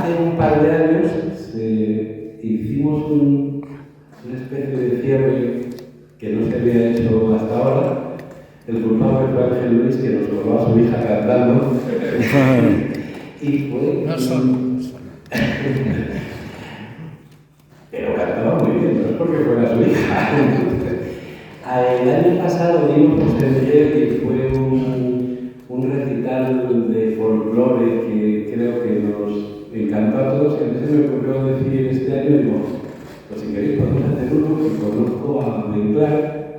Hace un par de años hicimos una especie de cierre que no se había hecho hasta ahora. El culpable fue Ángel Luis, que nos colgó a su hija cantando. Y fue... No solo. Pero cantaba muy bien, no es porque fuera su hija. El año pasado vimos por Sevilla y fue un recital de folclore que creo que nos encantó a todos. Y a mí se me ocurrió decir este año, digo, pues si queréis podemos hacer uno que conozco a Menclar.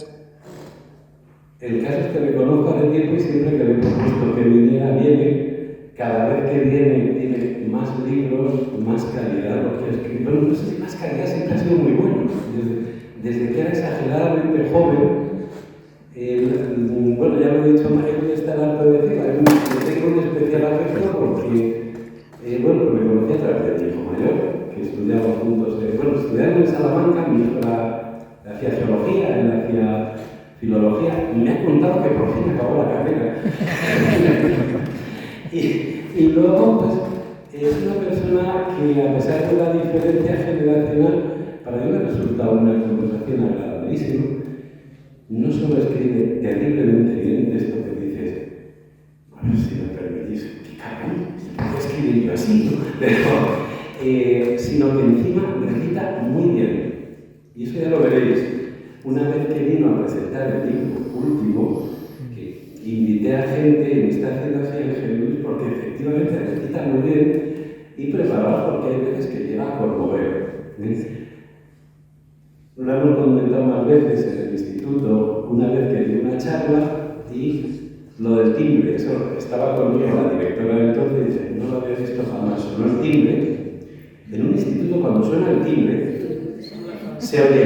El caso es que me conozco hace tiempo y siempre que le he propuesto que viniera, viene. Cada vez que viene tiene más libros, más calidad lo que ha escrito. Bueno, no sé si más calidad, siempre ha sido muy bueno. Desde que era exageradamente joven, bueno, ya lo he dicho, él está harto de decir, le tengo un especial afecto porque, bueno, me conocí a través de mi hijo mayor, que estudiamos juntos, bueno, estudiando en Salamanca, mi hijo hacía geología, él hacía filología, y me ha contado que por fin acabó la carrera. Y luego, pues, es una persona que, a pesar de la diferencia generacional, para mí me ha resultado una conversación agradabilísima. No solo escribe terriblemente bien esto que dices, a ver si me permitís, qué cabrón, ¿por qué escribir yo así? Pero, sino que encima recita muy bien. Y eso ya lo veréis. Una vez que vino a presentar el libro último, que invité a gente y me está haciendo así Ángel Luis porque efectivamente recita muy bien y preparados porque hay veces que llega a conmover. Lo hemos comentado más veces en el instituto, una vez que di una charla y lo del timbre, eso estaba conmigo la directora del entonces y dice, no lo había visto jamás, sonó el timbre. En un instituto cuando suena el timbre, se oye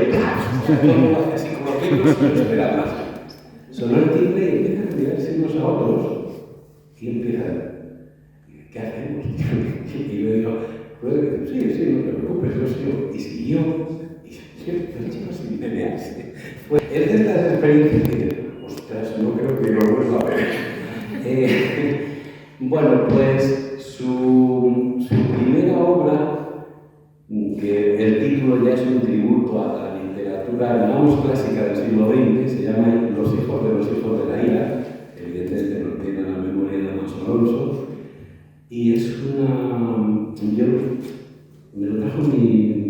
así como que no se lo espera más. Sonó el timbre y empiezan a mirarse unos a otros y empiezan, ¿qué hacemos? Y yo digo, sí, no te preocupes, yo sigo. Y siguió. Los chicos sin pelearse. Es de estas experiencias que, ostras, no creo que lo vuelva a ver. Bueno, pues su primera obra, que el título ya es un tributo a la literatura, digamos, clásica del siglo XX, se llama Los hijos de la ira, evidentemente no tiene la memoria de Alonso Alonso, y es yo me lo trajo mi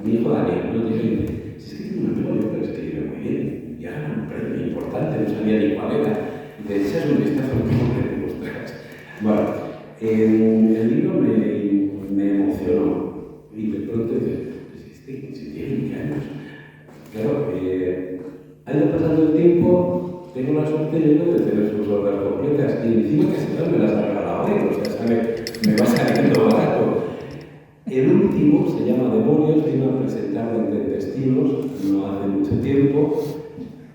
hijo Daniel, ¿no? Dije, si es que tiene una memoria, pero escribe muy bien, ya era un premio importante, no sabía ni cuál era, y te echas un vistazo a cómo te demostras. Bueno, el libro me emocionó, y de pronto dices, si tiene 20 años. Claro, ha ido pasando el tiempo, tengo la suerte yo de tener sus obras completas, y encima que se me las ha regalado él, o sea, me va saliendo barato. El último se llama Demonios, vino a presentar en Intestinos, no hace mucho tiempo,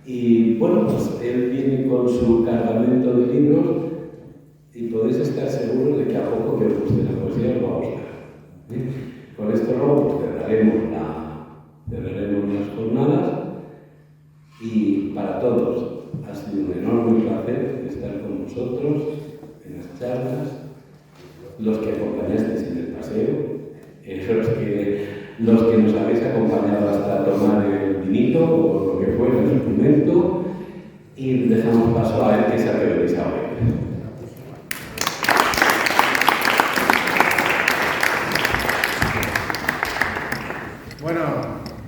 y bueno, pues él viene con su cargamento de libros y podéis estar seguros de que a poco que os guste la poesía os va a gustar. Con esto luego pues, cerraremos las jornadas y para todos ha sido un enorme placer estar con vosotros en las charlas, los que acompañasteis en el paseo, los que nos habéis acompañado hasta tomar el vinito o lo que fuera en su momento y dejamos paso a él que se ha realizado.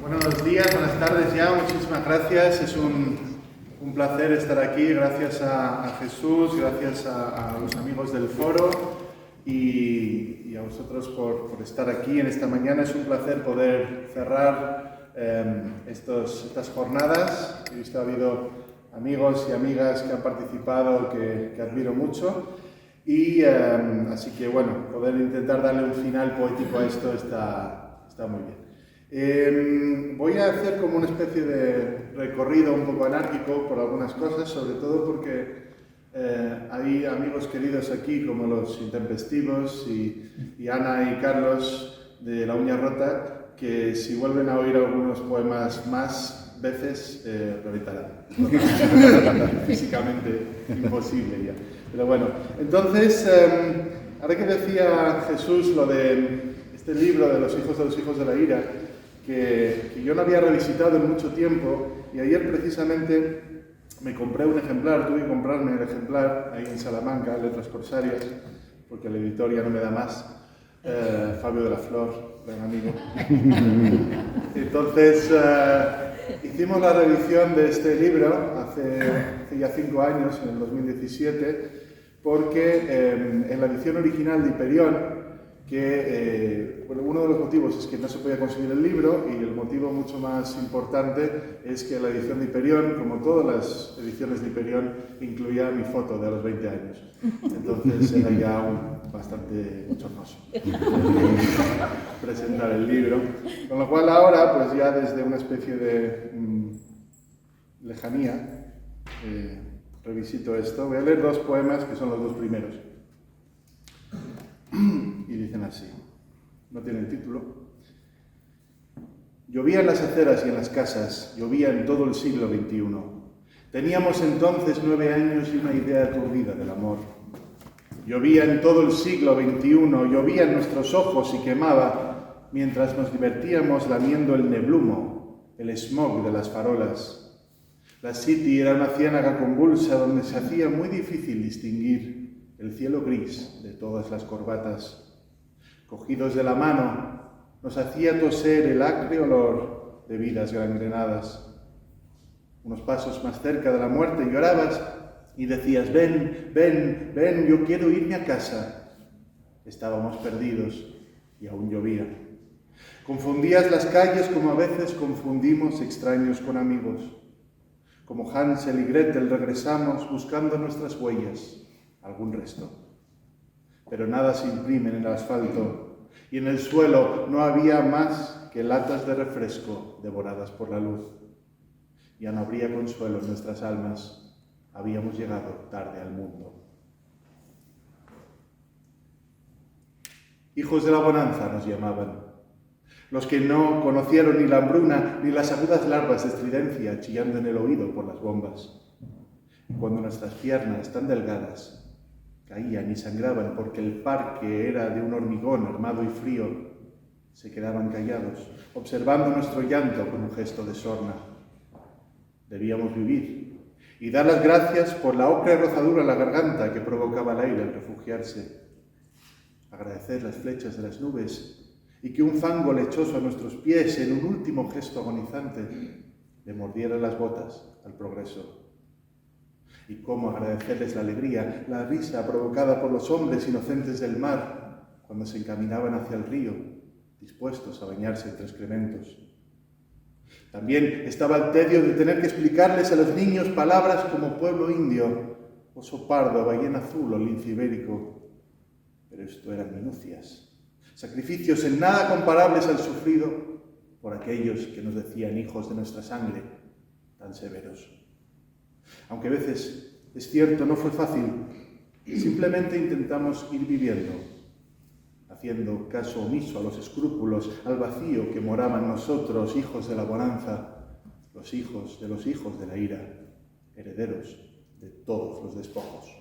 Buenos días, buenas tardes ya, muchísimas gracias, es un placer estar aquí, gracias a Jesús, gracias a los amigos del foro y a vosotros por estar aquí en esta mañana. Es un placer poder cerrar estas jornadas. He visto ha habido amigos y amigas que han participado que admiro mucho y así que bueno, poder intentar darle un final poético a esto está muy bien. Voy a hacer como una especie de recorrido un poco anárquico por algunas cosas, sobre todo porque hay amigos queridos aquí como los Intempestivos y Ana y Carlos de La Uña Rota, que si vuelven a oír algunos poemas más veces, reventarán. Físicamente imposible ya. Pero bueno, entonces, ahora que decía Jesús lo de este libro de los hijos de la ira, que yo no había revisitado en mucho tiempo, y ayer precisamente me compré un ejemplar, tuve que comprarme el ejemplar ahí en Salamanca, Letras Corsarias, porque la editor ya no me da más. Fabio de la Flor, gran amigo. Entonces, hicimos la revisión de este libro hace ya 5 años, en el 2017, porque en la edición original de Hyperion, uno de los motivos es que no se podía conseguir el libro, y el motivo mucho más importante es que la edición de Hyperion, como todas las ediciones de Hyperion, incluía mi foto de a los 20 años. Entonces era ya bastante bochornoso presentar el libro. Con lo cual ahora, pues ya desde una especie de lejanía, revisito esto. Voy a leer 2 poemas que son los 2 primeros. Y dicen así, no tienen título. Llovía en las aceras y en las casas, llovía en todo el siglo XXI. Teníamos entonces 9 años y una idea aturdida del amor. Llovía en todo el siglo XXI, llovía en nuestros ojos y quemaba, mientras nos divertíamos lamiendo el neblumo, el smog de las farolas. La City era una ciénaga convulsa donde se hacía muy difícil distinguir el cielo gris de todas las corbatas. Cogidos de la mano, nos hacía toser el acre olor de vidas gangrenadas. Unos pasos más cerca de la muerte llorabas y decías, ven, ven, ven, yo quiero irme a casa. Estábamos perdidos y aún llovía. Confundías las calles como a veces confundimos extraños con amigos. Como Hansel y Gretel regresamos buscando nuestras huellas, algún resto. Pero nada se imprime en el asfalto, y en el suelo no había más que latas de refresco devoradas por la luz. Ya no habría consuelo en nuestras almas, habíamos llegado tarde al mundo. Hijos de la bonanza nos llamaban, los que no conocieron ni la hambruna ni las agudas larvas de estridencia chillando en el oído por las bombas. Cuando nuestras piernas tan delgadas caían y sangraban porque el parque era de un hormigón armado y frío, se quedaban callados, observando nuestro llanto con un gesto de sorna. Debíamos vivir y dar las gracias por la ocre rozadura en la garganta que provocaba el aire al refugiarse. Agradecer las flechas de las nubes y que un fango lechoso a nuestros pies, en un último gesto agonizante, le mordiera las botas al progreso. Y cómo agradecerles la alegría, la risa provocada por los hombres inocentes del mar cuando se encaminaban hacia el río, dispuestos a bañarse entre excrementos. También estaba el tedio de tener que explicarles a los niños palabras como pueblo indio, oso pardo, ballena azul o lince ibérico. Pero esto eran minucias, sacrificios en nada comparables al sufrido por aquellos que nos decían hijos de nuestra sangre, tan severos. Aunque a veces, es cierto, no fue fácil, simplemente intentamos ir viviendo, haciendo caso omiso a los escrúpulos, al vacío que moraba en nosotros, hijos de la bonanza, los hijos de la ira, herederos de todos los despojos.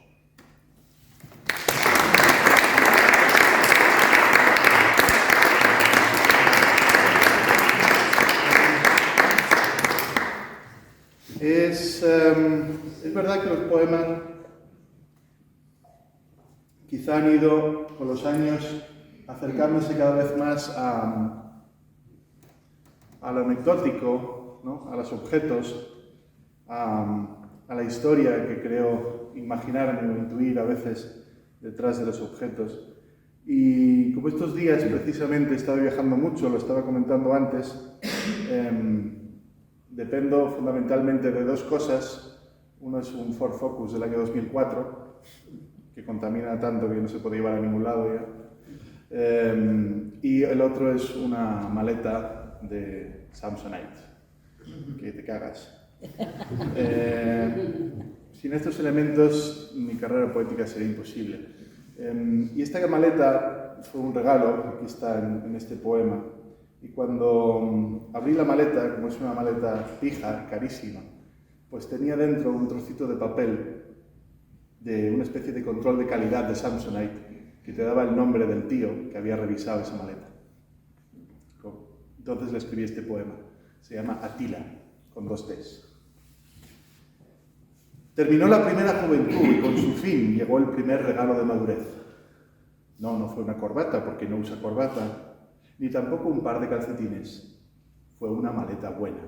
Es verdad que los poemas quizá han ido con los años acercándose cada vez más a lo anecdótico, ¿no? A los objetos, a la historia que creo imaginar o intuir a veces detrás de los objetos. Y como estos días precisamente he estado viajando mucho, lo estaba comentando antes, dependo fundamentalmente de 2 cosas. Uno es un Ford Focus del año 2004, que contamina tanto que no se puede llevar a ningún lado ya. Y el otro es una maleta de Samsonite, que te cagas. Sin estos elementos mi carrera poética sería imposible. Y esta maleta fue un regalo, aquí está en este poema. Y cuando abrí la maleta, como es una maleta fija, carísima, pues tenía dentro un trocito de papel de una especie de control de calidad de Samsonite que te daba el nombre del tío que había revisado esa maleta. Entonces le escribí este poema. Se llama Atila, con 2 T's. Terminó la primera juventud y con su fin llegó el primer regalo de madurez. No fue una corbata, porque no usa corbata, ni tampoco un par de calcetines. Fue una maleta buena.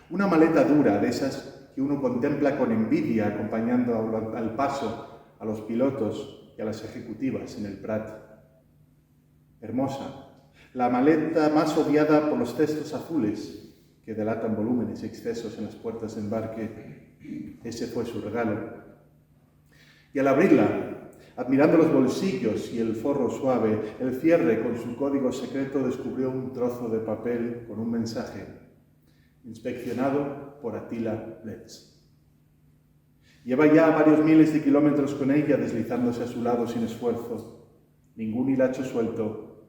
Una maleta dura, de esas que uno contempla con envidia acompañando al paso a los pilotos y a las ejecutivas en el Prat. Hermosa, la maleta más odiada por los cestos azules que delatan volúmenes y excesos en las puertas de embarque. Ese fue su regalo. Y al abrirla, admirando los bolsillos y el forro suave, el cierre con su código secreto descubrió un trozo de papel con un mensaje, inspeccionado por Attila Bleds. Lleva ya varios miles de kilómetros con ella deslizándose a su lado sin esfuerzo, ningún hilacho suelto,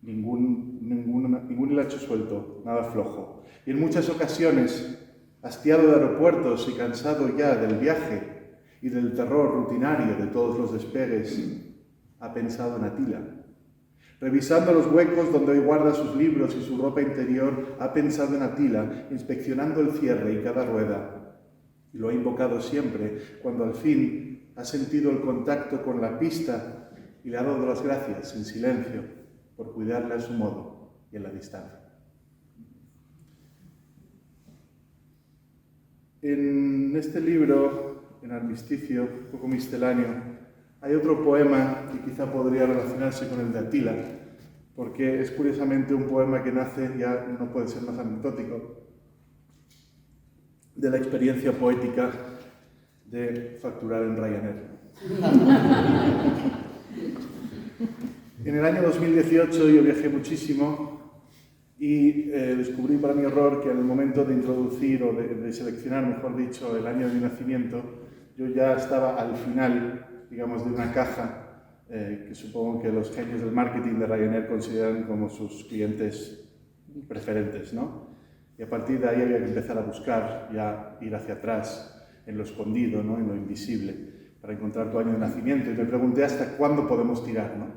ningún hilacho suelto, nada flojo. Y en muchas ocasiones, hastiado de aeropuertos y cansado ya del viaje y del terror rutinario de todos los despegues, ha pensado en Attila. Revisando los huecos donde hoy guarda sus libros y su ropa interior, ha pensado en Attila, inspeccionando el cierre y cada rueda. Y lo ha invocado siempre, cuando al fin ha sentido el contacto con la pista y le ha dado las gracias en silencio por cuidarle a su modo y en la distancia. En este libro, en Armisticio, un poco misceláneo, hay otro poema que quizá podría relacionarse con el de Attila, porque es curiosamente un poema que nace, ya no puede ser más anecdótico, de la experiencia poética de facturar en Ryanair. En el año 2018 yo viajé muchísimo y descubrí para mi horror que en el momento de introducir o de seleccionar, mejor dicho, el año de mi nacimiento, yo ya estaba al final, digamos, de una caja que supongo que los genios del marketing de Ryanair consideran como sus clientes preferentes, ¿no? Y a partir de ahí había que empezar a buscar, ya ir hacia atrás, en lo escondido, ¿no? En lo invisible, para encontrar tu año de nacimiento. Y me pregunté hasta cuándo podemos tirar, ¿no?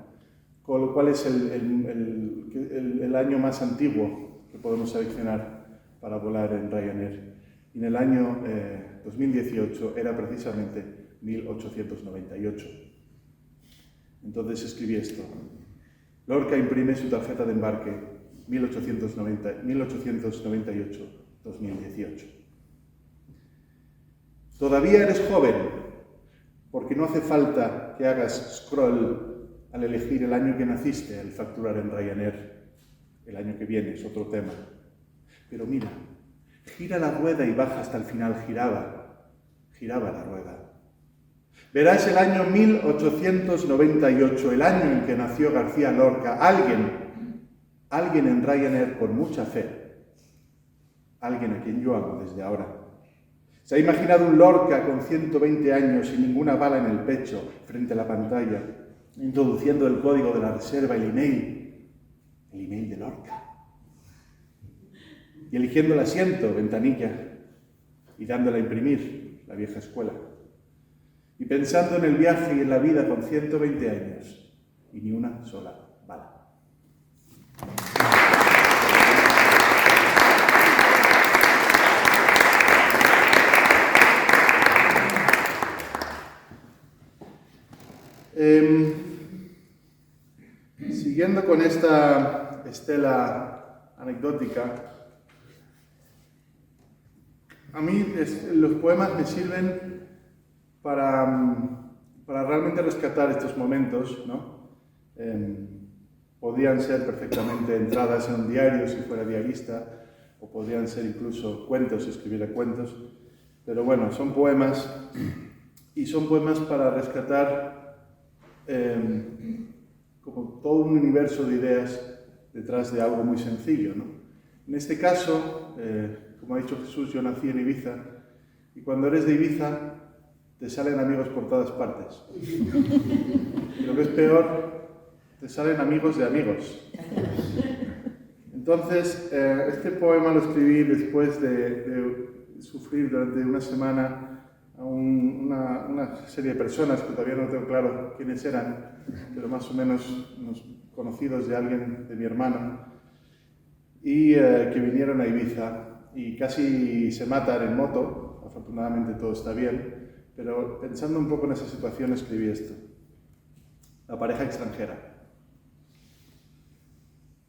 ¿Cuál es el año más antiguo que podemos seleccionar para volar en Ryanair? Y en el año 2018 era precisamente 1898. Entonces escribí esto. Lorca imprime su tarjeta de embarque 1898-2018. Todavía eres joven, porque no hace falta que hagas scroll al elegir el año que naciste, al facturar en Ryanair. El año que viene es otro tema. Pero mira, gira la rueda y baja hasta el final. Giraba la rueda. Verás el año 1898, el año en que nació García Lorca. Alguien en Ryanair con mucha fe. Alguien a quien yo amo desde ahora. Se ha imaginado un Lorca con 120 años y ninguna bala en el pecho frente a la pantalla, introduciendo el código de la reserva, el email de Lorca, y eligiendo el asiento, ventanilla, y dándole a imprimir, la vieja escuela, y pensando en el viaje y en la vida con 120 años, y ni una sola bala. Siguiendo con esta estela anecdótica, a mí los poemas me sirven para realmente rescatar estos momentos, ¿no? Podrían ser perfectamente entradas en un diario si fuera diarista, o podrían ser incluso cuentos si escribiera cuentos, pero bueno, son poemas, y son poemas para rescatar como todo un universo de ideas detrás de algo muy sencillo, ¿no? En este caso, como ha dicho Jesús, yo nací en Ibiza, y cuando eres de Ibiza te salen amigos por todas partes. Y lo que es peor, te salen amigos de amigos. Entonces, este poema lo escribí después de sufrir durante una semana a una serie de personas que todavía no tengo claro quiénes eran, pero más o menos unos conocidos de alguien, de mi hermano, y que vinieron a Ibiza y casi se matan en moto. Afortunadamente todo está bien, pero pensando un poco en esa situación escribí esto. La pareja extranjera.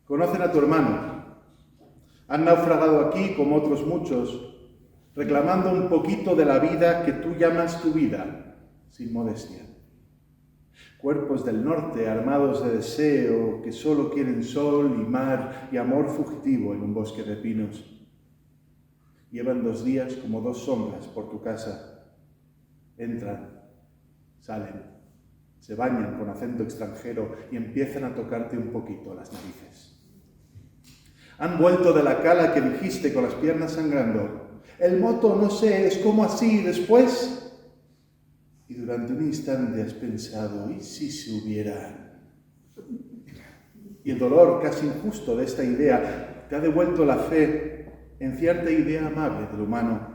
Conocen a tu hermano. Han naufragado aquí como otros muchos, reclamando un poquito de la vida que tú llamas tu vida, sin modestia. Cuerpos del norte armados de deseo que solo quieren sol y mar y amor fugitivo en un bosque de pinos. Llevan 2 días como 2 sombras por tu casa. Entran, salen, se bañan con acento extranjero y empiezan a tocarte un poquito las narices. Han vuelto de la cala que dijiste con las piernas sangrando. El moto, no sé, es como así, después... Y durante un instante has pensado, ¿y si se hubieran? Y el dolor casi injusto de esta idea te ha devuelto la fe en cierta idea amable del humano.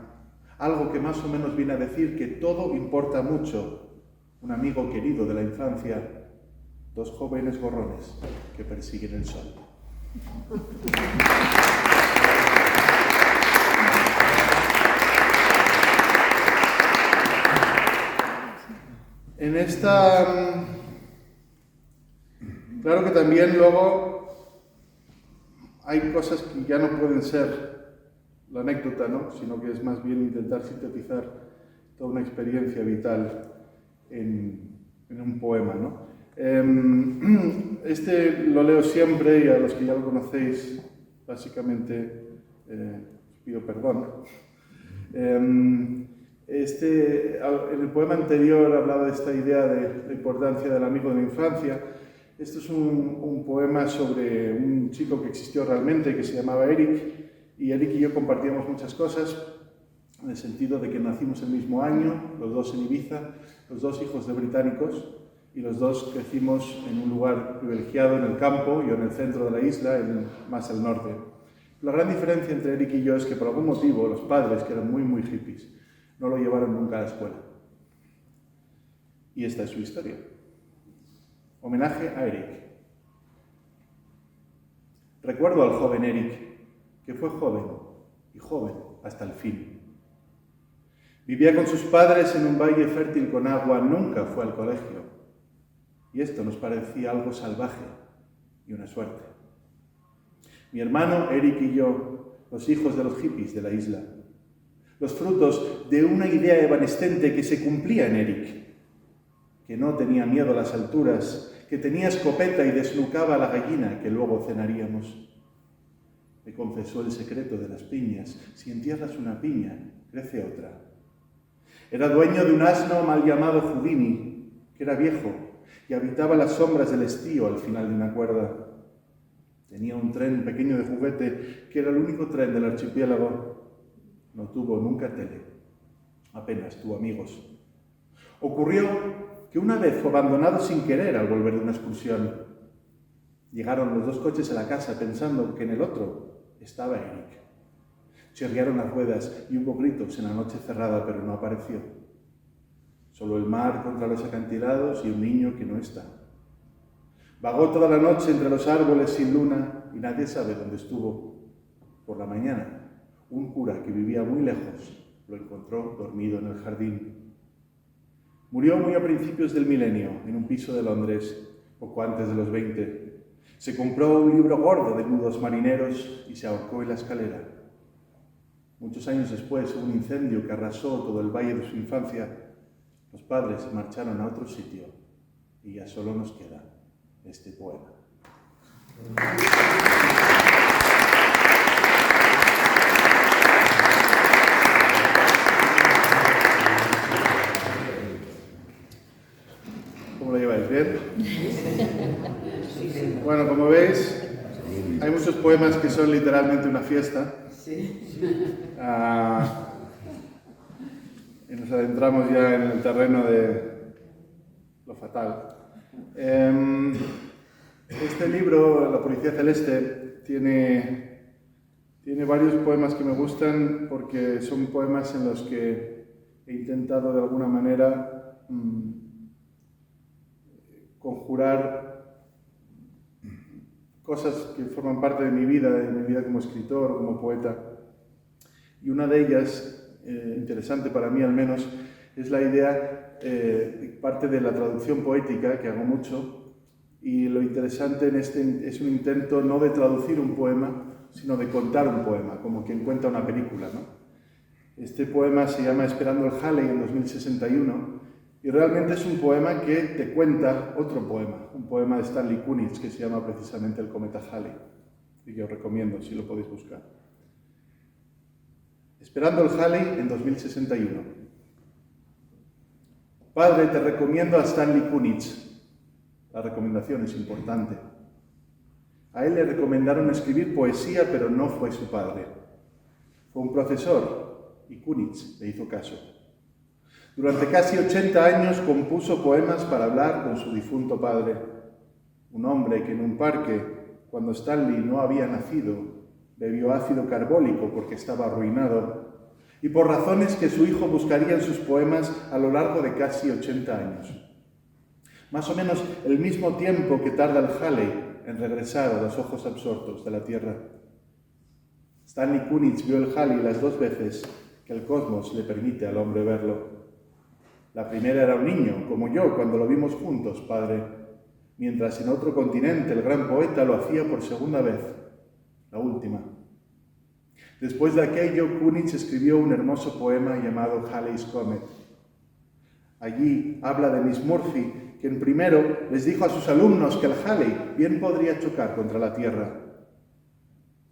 Algo que más o menos viene a decir que todo importa mucho. Un amigo querido de la infancia, 2 jóvenes gorrones que persiguen el sol. En esta... Claro que también luego hay cosas que ya no pueden ser la anécdota, ¿no? Sino que es más bien intentar sintetizar toda una experiencia vital en un poema, ¿no? Este lo leo siempre y a los que ya lo conocéis, básicamente os pido perdón. En el poema anterior hablaba de esta idea de la importancia del amigo de la infancia. Esto es un poema sobre un chico que existió realmente, que se llamaba Eric, y Eric y yo compartíamos muchas cosas, en el sentido de que nacimos el mismo año, los 2 en Ibiza, los 2 hijos de británicos, y los 2 crecimos en un lugar privilegiado en el campo, yo en el centro de la isla, más al norte. La gran diferencia entre Eric y yo es que por algún motivo los padres, que eran muy, muy hippies, no lo llevaron nunca a la escuela. Y esta es su historia. Homenaje a Eric. Recuerdo al joven Eric, que fue joven, y joven hasta el fin. Vivía con sus padres en un valle fértil con agua, nunca fue al colegio. Y esto nos parecía algo salvaje y una suerte. Mi hermano Eric y yo, los hijos de los hippies de la isla, los frutos de una idea evanescente que se cumplía en Eric, que no tenía miedo a las alturas, que tenía escopeta y desnucaba a la gallina que luego cenaríamos. Me confesó el secreto de las piñas. Si entierras una piña, crece otra. Era dueño de un asno mal llamado Houdini, que era viejo y habitaba las sombras del estío al final de una cuerda. Tenía un tren pequeño de juguete, que era el único tren del archipiélago. No tuvo nunca tele, apenas tuvo amigos. Ocurrió que una vez fue abandonado sin querer al volver de una excursión. Llegaron los 2 coches a la casa pensando que en el otro estaba Eric. Chirriaron las ruedas y hubo gritos en la noche cerrada, pero no apareció. Solo el mar contra los acantilados y un niño que no está. Vagó toda la noche entre los árboles sin luna y nadie sabe dónde estuvo. Por la mañana, un cura que vivía muy lejos lo encontró dormido en el jardín. Murió muy a principios del milenio, en un piso de Londres, poco antes de los 20. Se compró un libro gordo de nudos marineros y se ahorcó en la escalera. Muchos años después hubo un incendio que arrasó todo el valle de su infancia. Los padres se marcharon a otro sitio y ya solo nos queda este poema. ¿Cómo lo lleváis? ¿Bien? Bueno, como veis, hay muchos poemas que son literalmente una fiesta. Y nos adentramos ya en el terreno de lo fatal. Este libro, La Policía Celeste, tiene varios poemas que me gustan porque son poemas en los que he intentado de alguna manera cosas que forman parte de mi vida como escritor, como poeta. Y una de ellas, interesante para mí al menos, es la idea, parte de la traducción poética, que hago mucho, y lo interesante en este es un intento no de traducir un poema, sino de contar un poema, como quien cuenta una película, ¿no? Este poema se llama Esperando el Halley en 2061, y realmente es un poema que te cuenta otro poema, un poema de Stanley Kunitz que se llama precisamente El cometa Halley, y que os recomiendo si lo podéis buscar. Esperando el Halley en 2061. Padre, te recomiendo a Stanley Kunitz. La recomendación es importante. A él le recomendaron escribir poesía, pero no fue su padre. Fue un profesor y Kunitz le hizo caso. Durante casi 80 años compuso poemas para hablar con su difunto padre, un hombre que en un parque, cuando Stanley no había nacido, bebió ácido carbólico porque estaba arruinado, y por razones que su hijo buscaría en sus poemas a lo largo de casi 80 años. Más o menos el mismo tiempo que tarda el Halley en regresar a los ojos absortos de la Tierra. Stanley Kunitz vio el Halley las 2 veces que el cosmos le permite al hombre verlo. La primera era un niño, como yo, cuando lo vimos juntos, padre, mientras en otro continente el gran poeta lo hacía por segunda vez, la última. Después de aquello, Kunitz escribió un hermoso poema llamado Halley's Comet. Allí habla de Miss Murphy, quien primero les dijo a sus alumnos que el Halley bien podría chocar contra la Tierra.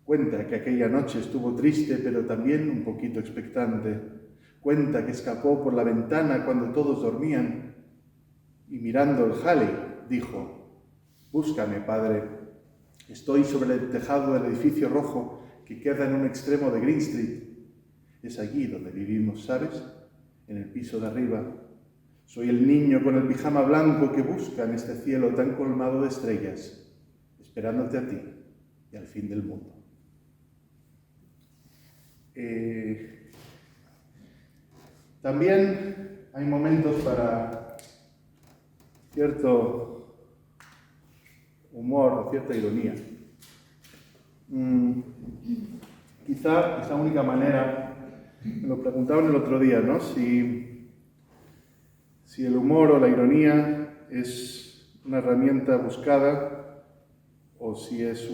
Cuenta que aquella noche estuvo triste, pero también un poquito expectante. Cuenta que escapó por la ventana cuando todos dormían y mirando el Halley dijo: «Búscame, padre. Estoy sobre el tejado del edificio rojo que queda en un extremo de Green Street. Es allí donde vivimos, ¿sabes? En el piso de arriba. Soy el niño con el pijama blanco que busca en este cielo tan colmado de estrellas, esperándote a ti y al fin del mundo». También hay momentos para cierto humor o cierta ironía. Quizá esa única manera, me lo preguntaban el otro día, ¿no? Si el humor o la ironía es una herramienta buscada o si es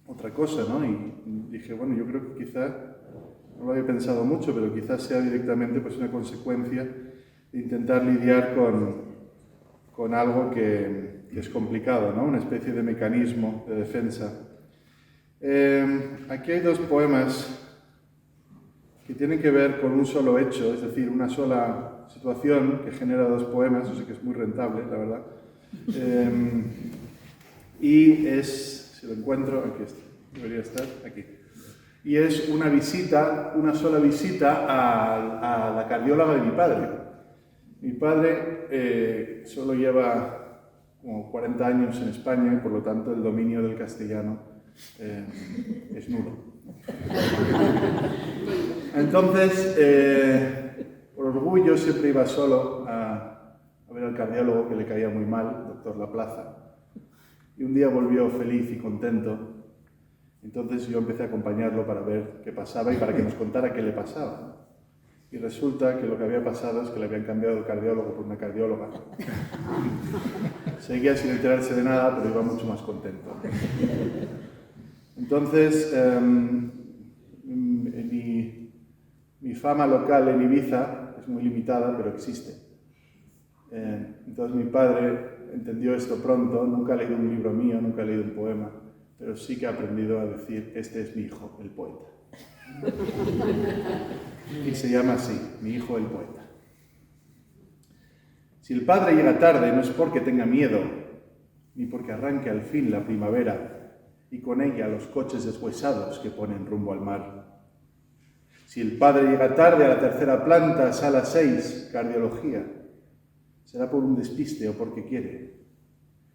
otra cosa, ¿no? Y dije, bueno, yo creo que quizá, no lo había pensado mucho, pero quizás sea directamente pues, una consecuencia de intentar lidiar con algo que es complicado, ¿no? Una especie de mecanismo de defensa. Aquí hay 2 poemas que tienen que ver con un solo hecho, es decir, una sola situación que genera 2 poemas, o sea que es muy rentable, la verdad. Y es, si lo encuentro, aquí está, debería estar, aquí. Y es una sola visita a la cardióloga de mi padre. Mi padre solo lleva como 40 años en España y por lo tanto el dominio del castellano es nulo. Entonces, por orgullo siempre iba solo a ver al cardiólogo que le caía muy mal, el doctor Laplaza. Y un día volvió feliz y contento. Entonces yo empecé a acompañarlo para ver qué pasaba y para que nos contara qué le pasaba. Y resulta que lo que había pasado es que le habían cambiado el cardiólogo por una cardióloga. Seguía sin enterarse de nada, pero iba mucho más contento. Entonces, mi fama local en Ibiza es muy limitada, pero existe. Entonces mi padre entendió esto pronto, nunca ha leído un libro mío, nunca ha leído un poema, pero sí que ha aprendido a decir, este es mi hijo, el poeta. Y se llama así, mi hijo, el poeta. Si el padre llega tarde no es porque tenga miedo, ni porque arranque al fin la primavera y con ella los coches deshuesados que ponen rumbo al mar. Si el padre llega tarde a la 3ª planta, sala 6, cardiología, será por un despiste o porque quiere,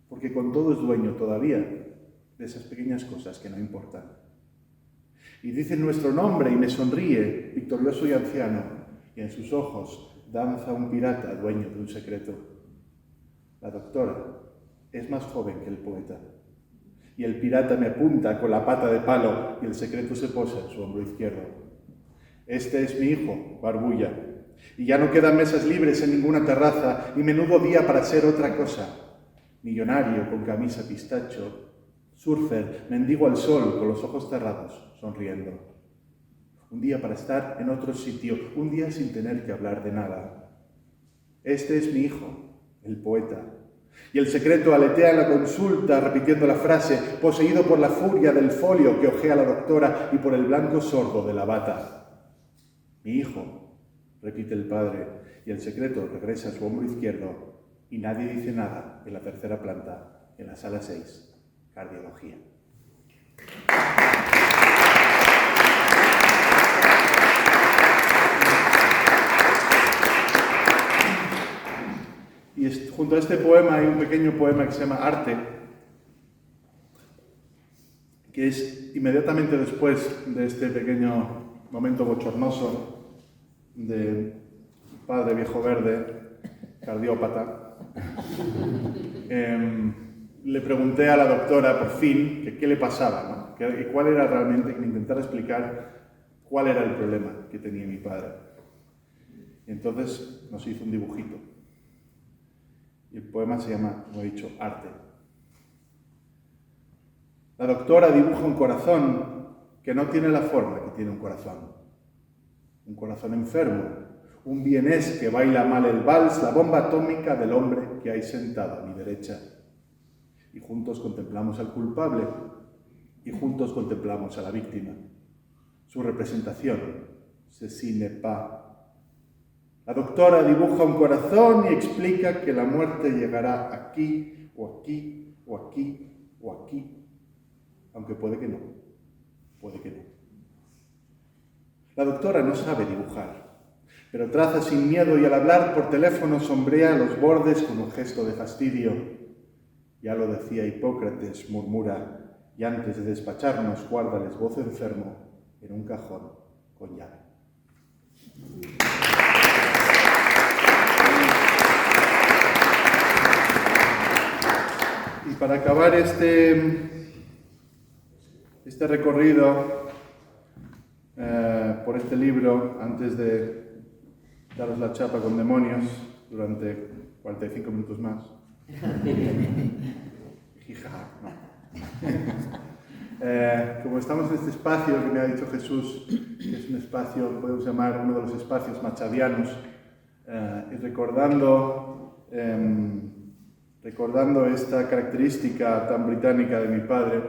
porque con todo es dueño todavía de esas pequeñas cosas que no importan. Y dice nuestro nombre y me sonríe, victorioso y anciano, y en sus ojos danza un pirata dueño de un secreto. La doctora es más joven que el poeta, y el pirata me apunta con la pata de palo y el secreto se posa en su hombro izquierdo. Este es mi hijo, Barbulla, y ya no quedan mesas libres en ninguna terraza y menudo día para ser otra cosa. Millonario con camisa pistacho, surfer, mendigo al sol con los ojos cerrados, sonriendo. Un día para estar en otro sitio, un día sin tener que hablar de nada. Este es mi hijo, el poeta. Y el secreto aletea en la consulta repitiendo la frase, poseído por la furia del folio que hojea la doctora y por el blanco sordo de la bata. Mi hijo, repite el padre, y el secreto regresa a su hombro izquierdo y nadie dice nada en la tercera planta, en la sala 6, cardiología. Y junto a este poema hay un pequeño poema que se llama Arte, que es inmediatamente después de este pequeño momento bochornoso de padre viejo verde, cardiópata. Le pregunté a la doctora, por fin, que qué le pasaba, ¿no? Que cuál era realmente, que me intentara explicar cuál era el problema que tenía mi padre. Y entonces nos hizo un dibujito. Y el poema se llama, como he dicho, Arte. La doctora dibuja un corazón que no tiene la forma que tiene un corazón. Un corazón enfermo, un vienés que baila mal el vals, la bomba atómica del hombre que hay sentado a mi derecha. Y juntos contemplamos al culpable y juntos contemplamos a la víctima. Su representación, ceci n'est pas. La doctora dibuja un corazón y explica que la muerte llegará aquí, o aquí, o aquí, o aquí, aunque puede que no, puede que no. La doctora no sabe dibujar, pero traza sin miedo y al hablar por teléfono sombrea los bordes con un gesto de fastidio. Ya lo decía Hipócrates, murmura, y antes de despacharnos guarda el esbozo enfermo en un cajón con llave. Y para acabar este recorrido por este libro, antes de daros la chapa con demonios durante 45 minutos más, como estamos en este espacio que me ha dicho Jesús, que es un espacio, podemos llamar uno de los espacios machadianos, y recordando esta característica tan británica de mi padre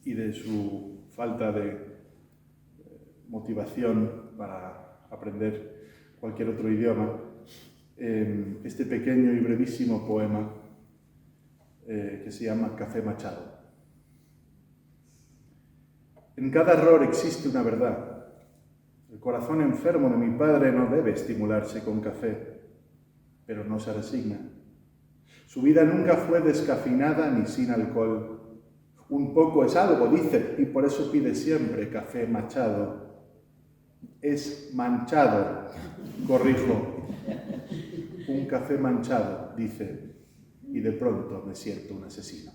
y de su falta de motivación para aprender cualquier otro idioma, este pequeño y brevísimo poema que se llama Café Machado. En cada error existe una verdad. El corazón enfermo de mi padre no debe estimularse con café, pero no se resigna. Su vida nunca fue descafeinada ni sin alcohol. Un poco es algo, dice, y por eso pide siempre café machado. Es manchado, corrijo. Un café manchado, dice, y de pronto me siento un asesino.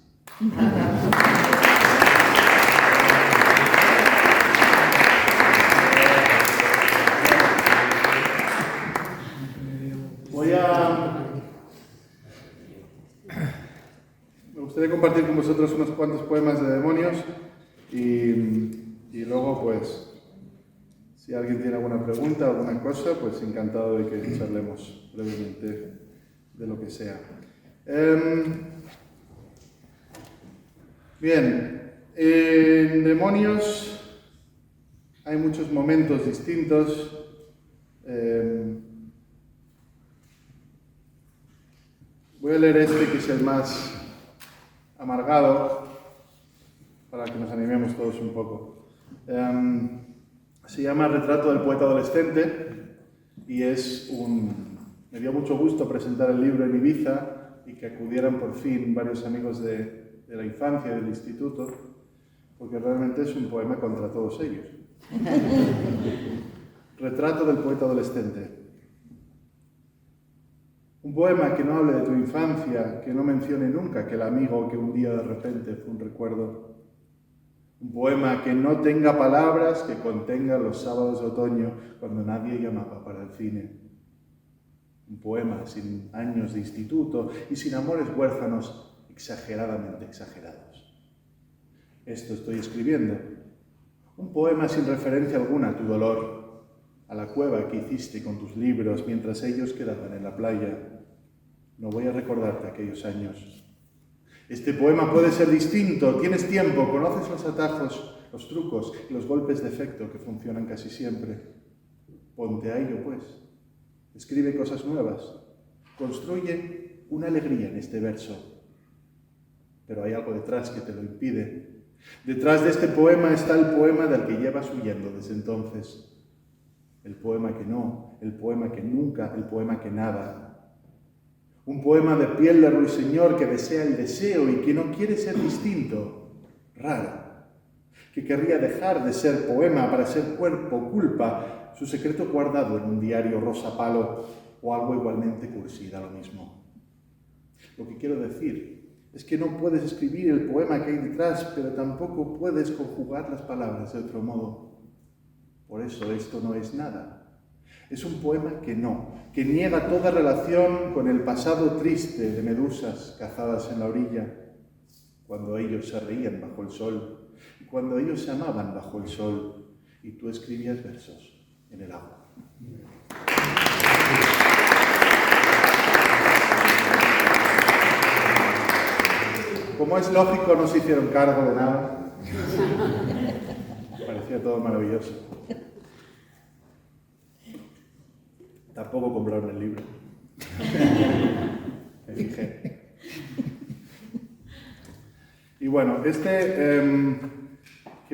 Me gustaría compartir con vosotros unos cuantos poemas de demonios y luego, pues, si alguien tiene alguna pregunta o alguna cosa, pues encantado de que charlemos brevemente de lo que sea. Bien, en demonios hay muchos momentos distintos. Voy a leer este que es el más amargado para que nos animemos todos un poco. Se llama Retrato del poeta adolescente y me dio mucho gusto presentar el libro en Ibiza y que acudieran por fin varios amigos de la infancia y del instituto, porque realmente es un poema contra todos ellos. Retrato del poeta adolescente. Un poema que no hable de tu infancia, que no mencione nunca que el amigo que un día de repente fue un recuerdo. Un poema que no tenga palabras, que contenga los sábados de otoño cuando nadie llamaba para el cine. Un poema sin años de instituto y sin amores huérfanos exageradamente exagerados. Esto estoy escribiendo. Un poema sin referencia alguna a tu dolor, a la cueva que hiciste con tus libros mientras ellos quedaban en la playa. No voy a recordarte aquellos años. Este poema puede ser distinto, tienes tiempo, conoces los atajos, los trucos y los golpes de efecto que funcionan casi siempre. Ponte a ello, pues. Escribe cosas nuevas. Construye una alegría en este verso. Pero hay algo detrás que te lo impide. Detrás de este poema está el poema del que llevas huyendo desde entonces. El poema que no, el poema que nunca, el poema que nada. Un poema de piel de ruiseñor que desea el deseo y que no quiere ser distinto, raro, que querría dejar de ser poema para ser cuerpo, culpa, su secreto guardado en un diario rosa palo o algo igualmente cursi, da lo mismo. Lo que quiero decir es que no puedes escribir el poema que hay detrás, pero tampoco puedes conjugar las palabras de otro modo. Por eso esto no es nada. Es un poema que niega toda relación con el pasado triste de medusas cazadas en la orilla, cuando ellos se reían bajo el sol, y cuando ellos se amaban bajo el sol, y tú escribías versos en el agua. Como es lógico, no se hicieron cargo de nada. Parecía todo maravilloso. Tampoco compraron el libro. Me fijé. Y bueno, que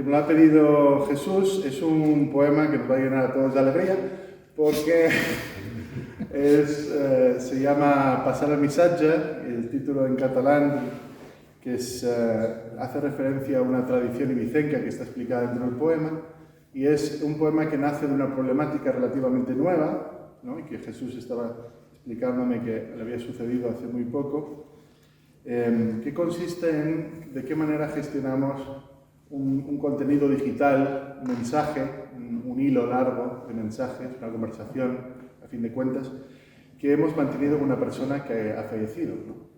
me lo ha pedido Jesús, es un poema que nos va a llenar a todos de alegría, porque se llama Passar el missatge, el título en catalán, que hace referencia a una tradición ibicenca que está explicada dentro del poema, y es un poema que nace de una problemática relativamente nueva, ¿no? Y que Jesús estaba explicándome que le había sucedido hace muy poco, que consiste en de qué manera gestionamos un contenido digital, un mensaje, un hilo largo de mensajes, una conversación, a fin de cuentas, que hemos mantenido con una persona que ha fallecido, ¿no?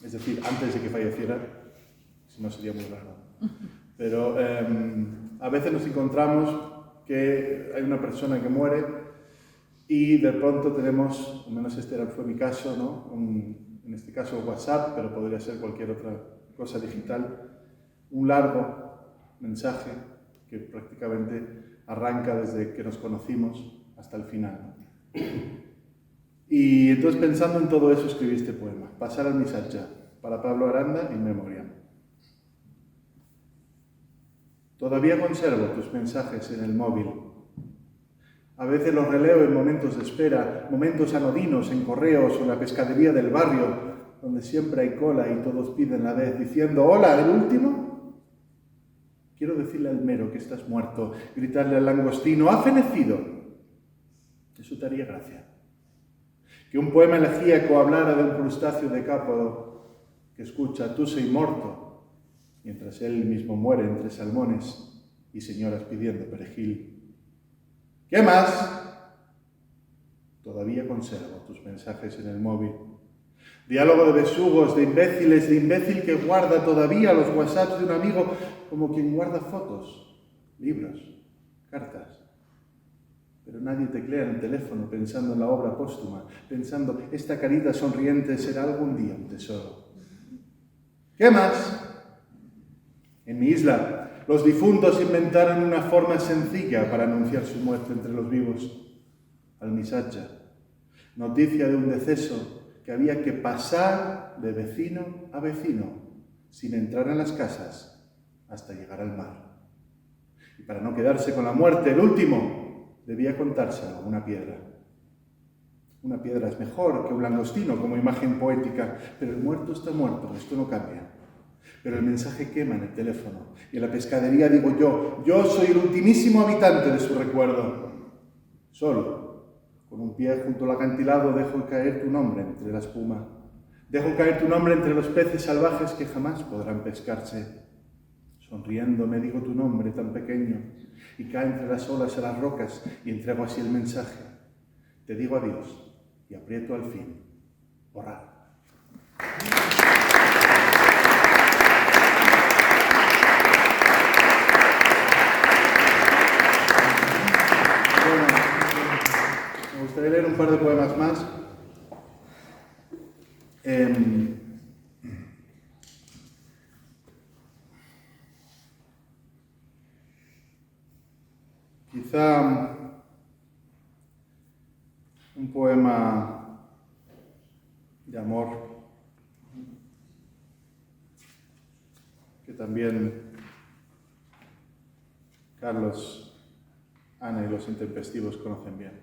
Es decir, antes de que falleciera, si no sería muy raro. Pero a veces nos encontramos que hay una persona que muere y de pronto tenemos, al menos fue mi caso, ¿no? En este caso WhatsApp, pero podría ser cualquier otra cosa digital, un largo mensaje que prácticamente arranca desde que nos conocimos hasta el final, ¿no? Y entonces, pensando en todo eso, escribí este poema, Passar el missatge, para Pablo Aranda, in memoriam. Todavía conservo tus mensajes en el móvil. A veces los releo en momentos de espera, momentos anodinos en correos o en la pescadería del barrio, donde siempre hay cola y todos piden la vez, diciendo, «Hola, ¿el último?» Quiero decirle al mero que estás muerto, gritarle al langostino, «¡Ha fenecido!» Eso te haría gracia. Que un poema elegíaco hablara de un crustáceo decápodo que escucha «Tu sei morto», mientras él mismo muere entre salmones y señoras pidiendo perejil. ¿Qué más? Todavía conservo tus mensajes en el móvil. Diálogo de besugos, de imbécil que guarda todavía los WhatsApps de un amigo como quien guarda fotos, libros, cartas. Pero nadie teclea en el teléfono pensando en la obra póstuma, pensando, esta carita sonriente será algún día un tesoro. ¿Qué más? En mi isla, los difuntos inventaron una forma sencilla para anunciar su muerte entre los vivos. Al missatge, noticia de un deceso que había que pasar de vecino a vecino, sin entrar en las casas, hasta llegar al mar. Y para no quedarse con la muerte, el último, debía contárselo a una piedra. Una piedra es mejor que un langostino como imagen poética, pero el muerto está muerto, esto no cambia. Pero el mensaje quema en el teléfono, y en la pescadería digo yo soy el ultimísimo habitante de su recuerdo. Solo, Con un pie junto al acantilado dejo caer tu nombre entre la espuma. Dejo caer tu nombre entre los peces salvajes que jamás podrán pescarse. Sonriendo me digo tu nombre tan pequeño y cae entre las olas a las rocas y entrego así el mensaje. Te digo adiós y aprieto al fin. Borrar. Bueno, me gustaría leer un par de poemas más. Quizá un poema de amor que también Carlos, Ana y los intempestivos conocen bien.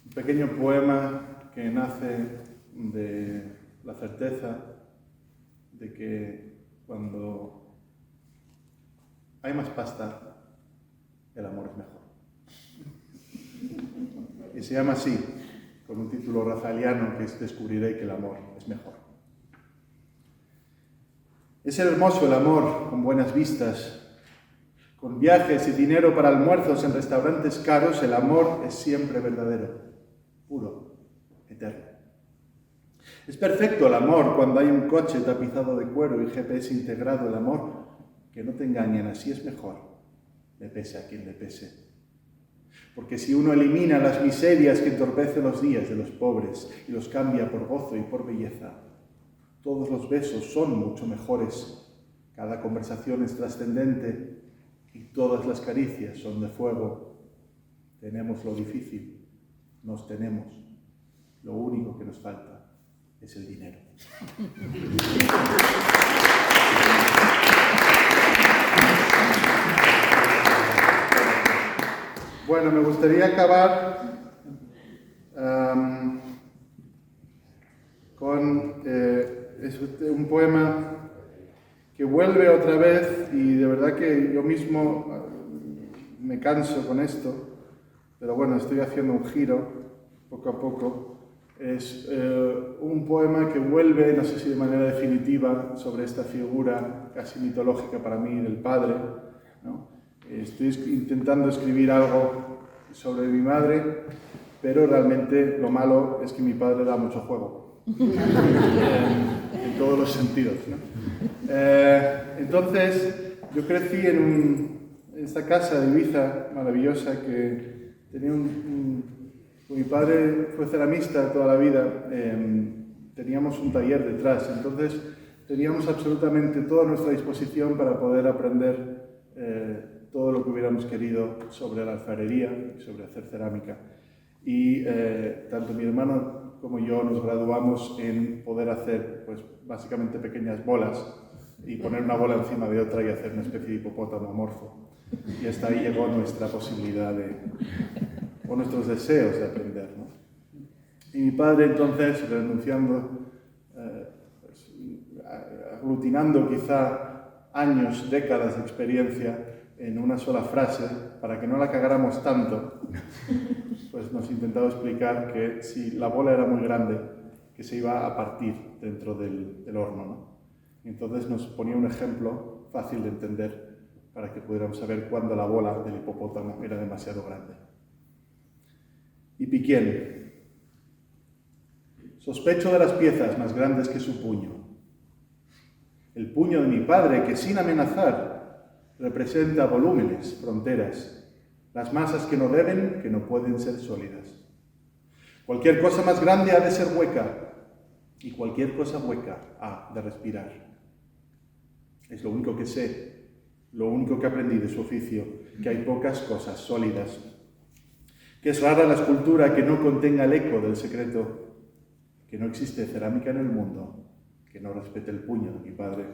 Un pequeño poema que nace de la certeza de que cuando hay más pasta, el amor es mejor. Y se llama así, con un título rafaeliano que es Descubriré que el amor es mejor. Es hermoso el amor, con buenas vistas, con viajes y dinero para almuerzos en restaurantes caros. El amor es siempre verdadero, puro, eterno. Es perfecto el amor cuando hay un coche tapizado de cuero y GPS integrado. El amor, que no te engañen, así es mejor, le pese a quien le pese. Porque si uno elimina las miserias que entorpecen los días de los pobres y los cambia por gozo y por belleza, todos los besos son mucho mejores, cada conversación es trascendente y todas las caricias son de fuego. Tenemos lo difícil, nos tenemos, lo único que nos falta es el dinero. Bueno, me gustaría acabar con un poema que vuelve otra vez, y de verdad que yo mismo me canso con esto, pero bueno, estoy haciendo un giro poco a poco. Es un poema que vuelve, no sé si de manera definitiva, sobre esta figura casi mitológica para mí del padre, ¿no? Estoy intentando escribir algo sobre mi madre, pero realmente lo malo es que mi padre da mucho juego, en todos los sentidos, ¿no? Entonces, yo crecí en esta casa de Ibiza maravillosa que tenía mi padre fue ceramista toda la vida, teníamos un taller detrás, entonces teníamos absolutamente toda nuestra disposición para poder aprender todo lo que hubiéramos querido sobre la alfarería y sobre hacer cerámica. Y tanto mi hermano como yo nos graduamos en poder hacer, pues, básicamente pequeñas bolas y poner una bola encima de otra y hacer una especie de hipopótamo amorfo. Y hasta ahí llegó nuestra posibilidad o nuestros deseos de aprender, ¿no? Y mi padre entonces, renunciando, pues, aglutinando quizá años, décadas de experiencia en una sola frase, para que no la cagáramos tanto, pues nos intentaba explicar que si la bola era muy grande, que se iba a partir dentro del horno, ¿no? Y entonces nos ponía un ejemplo fácil de entender para que pudiéramos saber cuándo la bola del hipopótamo era demasiado grande. Y Piquien: sospecho de las piezas más grandes que su puño. El puño de mi padre, que sin amenazar representa volúmenes, fronteras, las masas que no deben, que no pueden ser sólidas. Cualquier cosa más grande ha de ser hueca, y cualquier cosa hueca ha de respirar. Es lo único que sé, lo único que aprendí de su oficio, que hay pocas cosas sólidas, que es rara la escultura que no contenga el eco del secreto, que no existe cerámica en el mundo que no respete el puño de mi padre.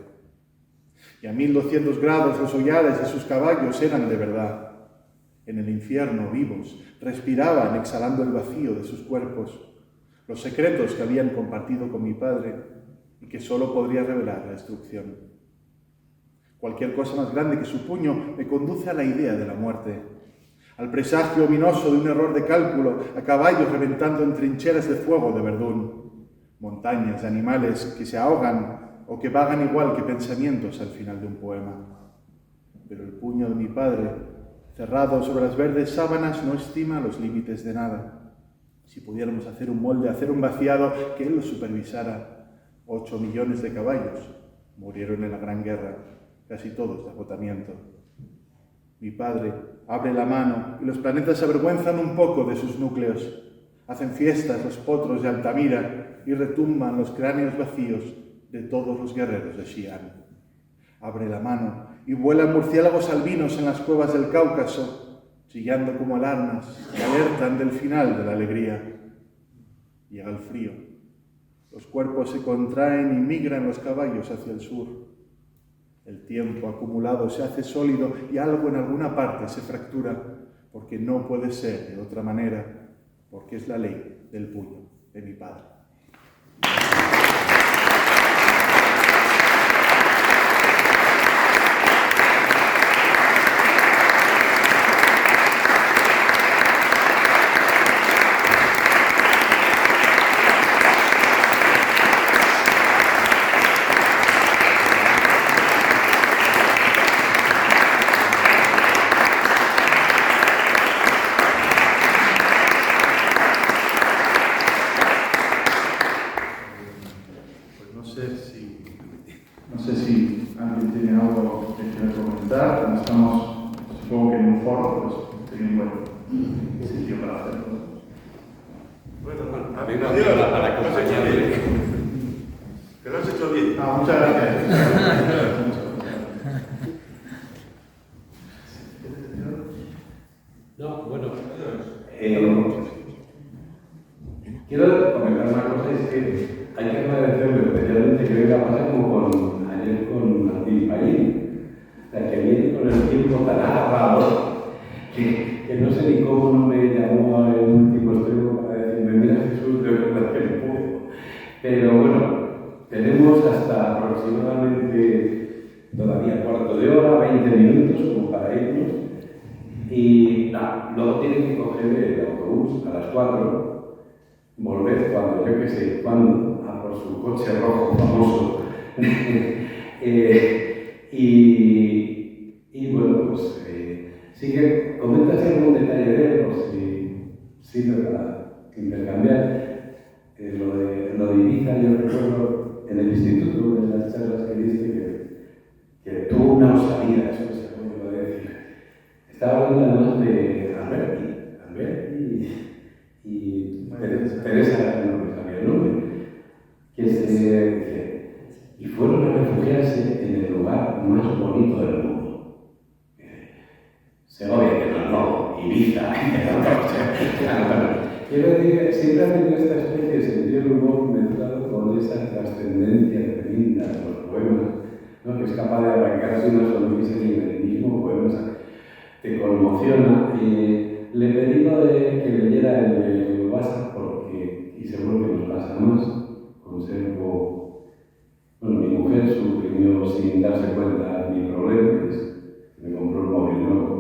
Y a 1200 grados los hollares de sus caballos eran de verdad. En el infierno, vivos, respiraban exhalando el vacío de sus cuerpos, los secretos que habían compartido con mi padre y que solo podría revelar la destrucción. Cualquier cosa más grande que su puño me conduce a la idea de la muerte, al presagio ominoso de un error de cálculo, a caballos reventando en trincheras de fuego de Verdún, montañas de animales que se ahogan o que vagan igual que pensamientos al final de un poema. Pero el puño de mi padre, cerrado sobre las verdes sábanas, no estima los límites de nada. Si pudiéramos hacer un molde, hacer un vaciado, que él lo supervisara. 8 millones de caballos murieron en la Gran Guerra, casi todos de agotamiento. Mi padre abre la mano y los planetas se avergüenzan un poco de sus núcleos. Hacen fiestas los potros de Altamira y retumban los cráneos vacíos de todos los guerreros de Xi'an. Abre la mano y vuelan murciélagos albinos en las cuevas del Cáucaso, chillando como alarmas que alertan del final de la alegría. Llega el frío. Los cuerpos se contraen y migran los caballos hacia el sur. El tiempo acumulado se hace sólido y algo en alguna parte se fractura, porque no puede ser de otra manera, porque es la ley del puño de mi padre. No sé si alguien tiene algo que quiera comentar. Como estamos, supongo que en un foro, pues sería un buen sitio para hacerlo. Bueno, a mí me ayuda para acompañarle. Que lo has hecho bien. Muchas gracias. No, bueno, quiero comentar una cosa, es que hay que agradecerle especialmente que venga a pasar como ayer con Martín Payín, o sea, que viene con el tiempo tan agarrado que no sé ni cómo no me llamó al último extremo para decirme, mira Jesús, de verdad que no puedo. Pero bueno, tenemos hasta aproximadamente todavía cuarto de hora, 20 minutos como para irnos. Y luego tienen que coger el autobús a las 4, volver cuando, yo qué sé, cuando, por su coche rojo famoso. y bueno, pues sí que comentas algún detalle de él, o si sirve para intercambiar. Lo de Ibiza, yo recuerdo en el instituto, en las charlas que diste, que tuvo una osadía, eso no sé cómo lo voy a decir. Estaba hablando además de Alberti y Teresa, no me sabía el nombre, que dice, y fueron a refugiarse en el lugar más bonito del mundo. Segovia, que no, Ibiza, quiero decir que siempre ha tenido esta especie de sentido del humor mezclado con esa trascendencia tremenda de los poemas, ¿no? Que es capaz de arrancarse una sonrisa y en el mismo poema te conmociona. Le he pedido que leyera el de WhatsApp porque, y seguro que nos pasa más, conservo, bueno, mi mujer suprimió sin darse cuenta mi problema, que es me compró un móvil nuevo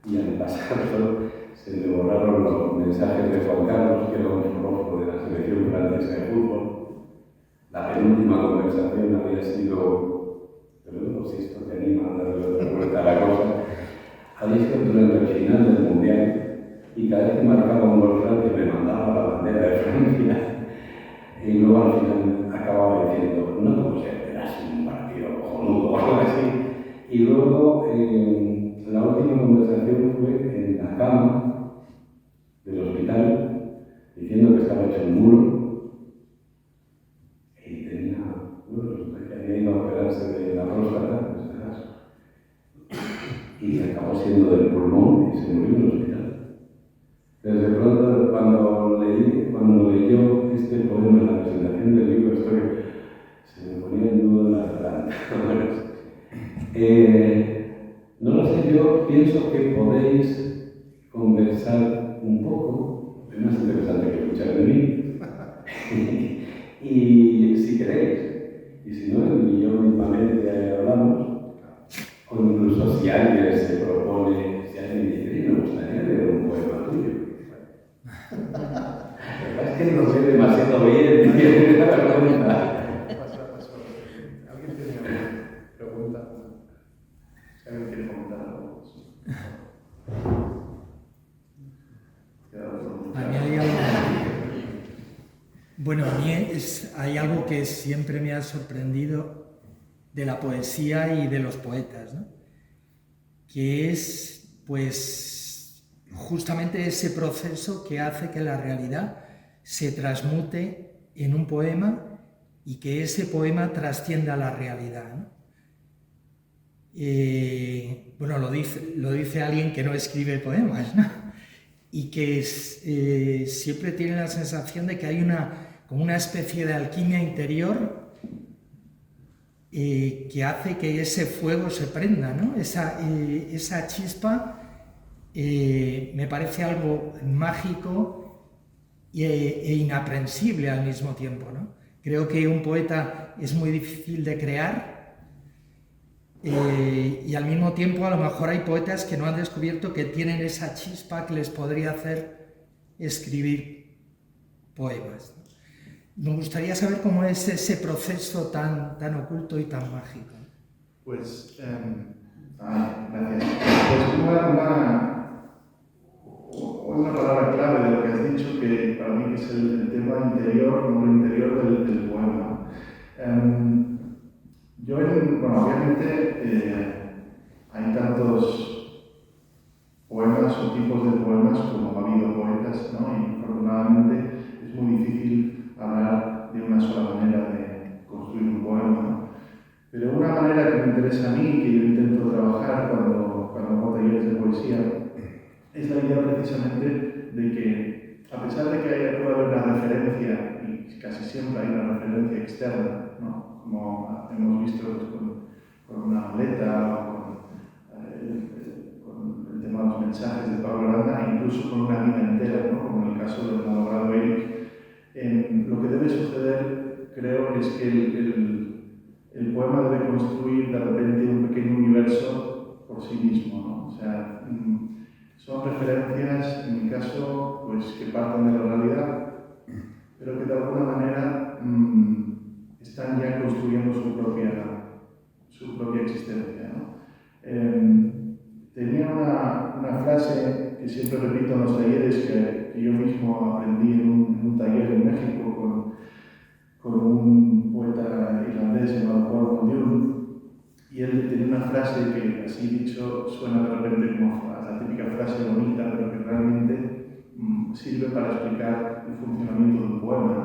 y al pasarlo se le borraron los mensajes de Juan Carlos, que era un fotógrafo de la selección francesa de fútbol. La penúltima conversación había sido, pero no sé si esto te anima a darle otra vuelta a la cosa, había sido durante el final del Mundial y cada vez que marcaba un gol Francia me mandaba la bandera de Francia y luego al final acababa diciendo, no puedo ser, era un partido cojonudo o algo así. Y luego la última conversación fue en la cama del hospital diciendo que estaba hecho un muro y tenía, que había ido a operarse de la próstata, en este caso, y acabó siendo del pulmón y se murió en el hospital. Desde pronto, cuando leyó este poema en la presentación del libro, se me ponía el nudo en la garganta. No lo sé, yo pienso que podéis conversar un poco, es más interesante que escuchar de mí, y si queréis, y si no, yo mismamente hablamos, o incluso si alguien se propone, si alguien dice, no, hay algo que siempre me ha sorprendido de la poesía y de los poetas, ¿no? Que es, pues, justamente ese proceso que hace que la realidad se transmute en un poema y que ese poema trascienda la realidad, ¿no? Bueno, lo dice alguien que no escribe poemas, ¿no? Y que siempre tiene la sensación de que hay como una especie de alquimia interior que hace que ese fuego se prenda, ¿no? Esa chispa me parece algo mágico e inaprensible al mismo tiempo, ¿no? Creo que un poeta es muy difícil de crear y al mismo tiempo a lo mejor hay poetas que no han descubierto que tienen esa chispa que les podría hacer escribir poemas. Me gustaría saber cómo es ese proceso tan oculto y tan mágico. Pues, gracias. Pues una palabra clave de lo que has dicho, que para mí que es el tema interior, no el interior del poema. Obviamente hay tantos poemas o tipos de poemas como ha habido poetas, ¿no? Y afortunadamente es muy difícil hablar de una sola manera de construir un poema, ¿no? Pero una manera que me interesa a mí, que yo intento trabajar cuando hago talleres de poesía, es la idea precisamente de que, a pesar de que puede haber una referencia, y casi siempre hay una referencia externa, ¿no? Como hemos visto pues, con una maleta o con el tema de los mensajes de Pablo Aranda, e incluso con una vida entera, ¿no? Como en el caso del malogrado Eric, lo que debe suceder, creo, es que el poema debe construir de repente un pequeño universo por sí mismo, ¿no? O sea, son referencias, en mi caso, pues, que parten de la realidad, pero que de alguna manera están ya construyendo su propia existencia, ¿no? Tenía una frase que siempre repito en los talleres, que yo mismo aprendí en un taller en México con un poeta irlandés llamado Paul Muldoon, y él tenía una frase que, así dicho, suena de repente como la típica frase bonita, pero que realmente sirve para explicar el funcionamiento de un poema, ¿no?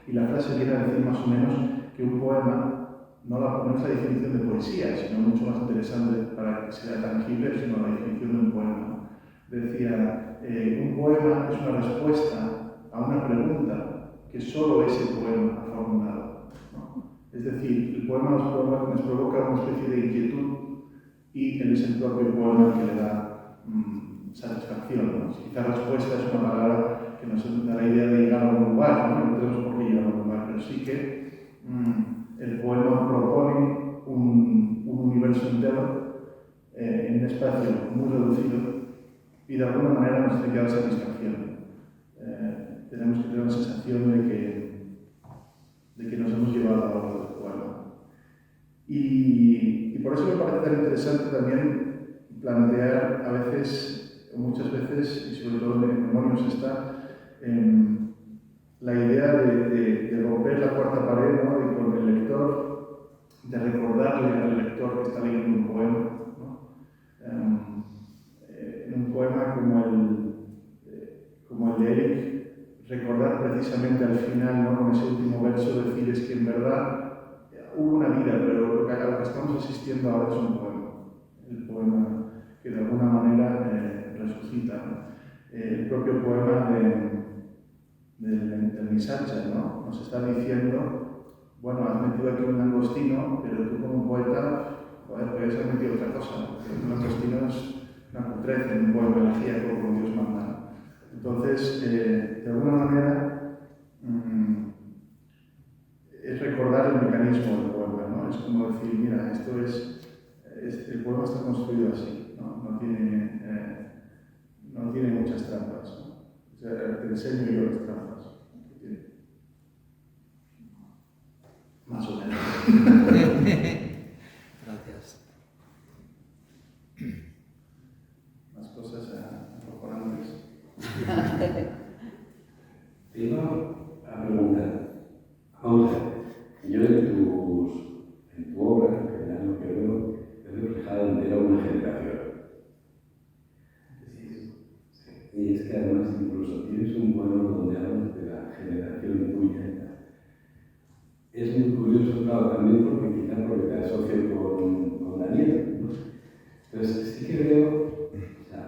Y la frase viene a decir más o menos que un poema no es la definición de poesía, sino mucho más interesante para que sea tangible, sino la definición de un poema. Decía, un poema es una respuesta a una pregunta que solo ese poema ha formulado, ¿no? Es decir, el poema nos provoca una especie de inquietud y es el propio poema que le da satisfacción, ¿no? Quizá respuesta es una palabra que nos da la idea de llegar a un lugar, ¿no? No tenemos por qué llegar a un lugar, pero sí que el poema propone un universo entero en un espacio muy reducido y de alguna manera nos tiene que dar satisfacción. Tenemos que tener la sensación de que nos hemos llevado a lo del poema. Y por eso me parece tan interesante también plantear a veces, o muchas veces, y sobre todo en Memorios está, la idea de romper la cuarta pared, ¿no? De con el lector, de recordarle al lector que está leyendo un poema, ¿no? En un poema como el de Eric, recordar precisamente al final, ¿no? Con ese último verso, decir es que en verdad hubo una vida, pero lo que estamos asistiendo ahora es un poema. El poema que de alguna manera resucita, ¿no? El propio poema del Misacha, ¿no? Nos está diciendo, bueno, has metido aquí un langostino, pero tú como poeta, podrías haber metido otra cosa, porque un langostino es una cutrez en un poema elegíaco como Dios manda. Entonces, de alguna manera, es recordar el mecanismo del poema, ¿no? Es como decir, mira, el poema está construido así, ¿no? No tiene muchas trampas, ¿no? O sea, te enseño yo las trampas. Más o menos. Gracias. Más cosas incorporándoles. Te iba a preguntar, que además incluso tienes un poema donde hablas de la generación tuya. Es muy curioso, claro, también porque te asocio con Daniel, ¿no? Entonces sí que veo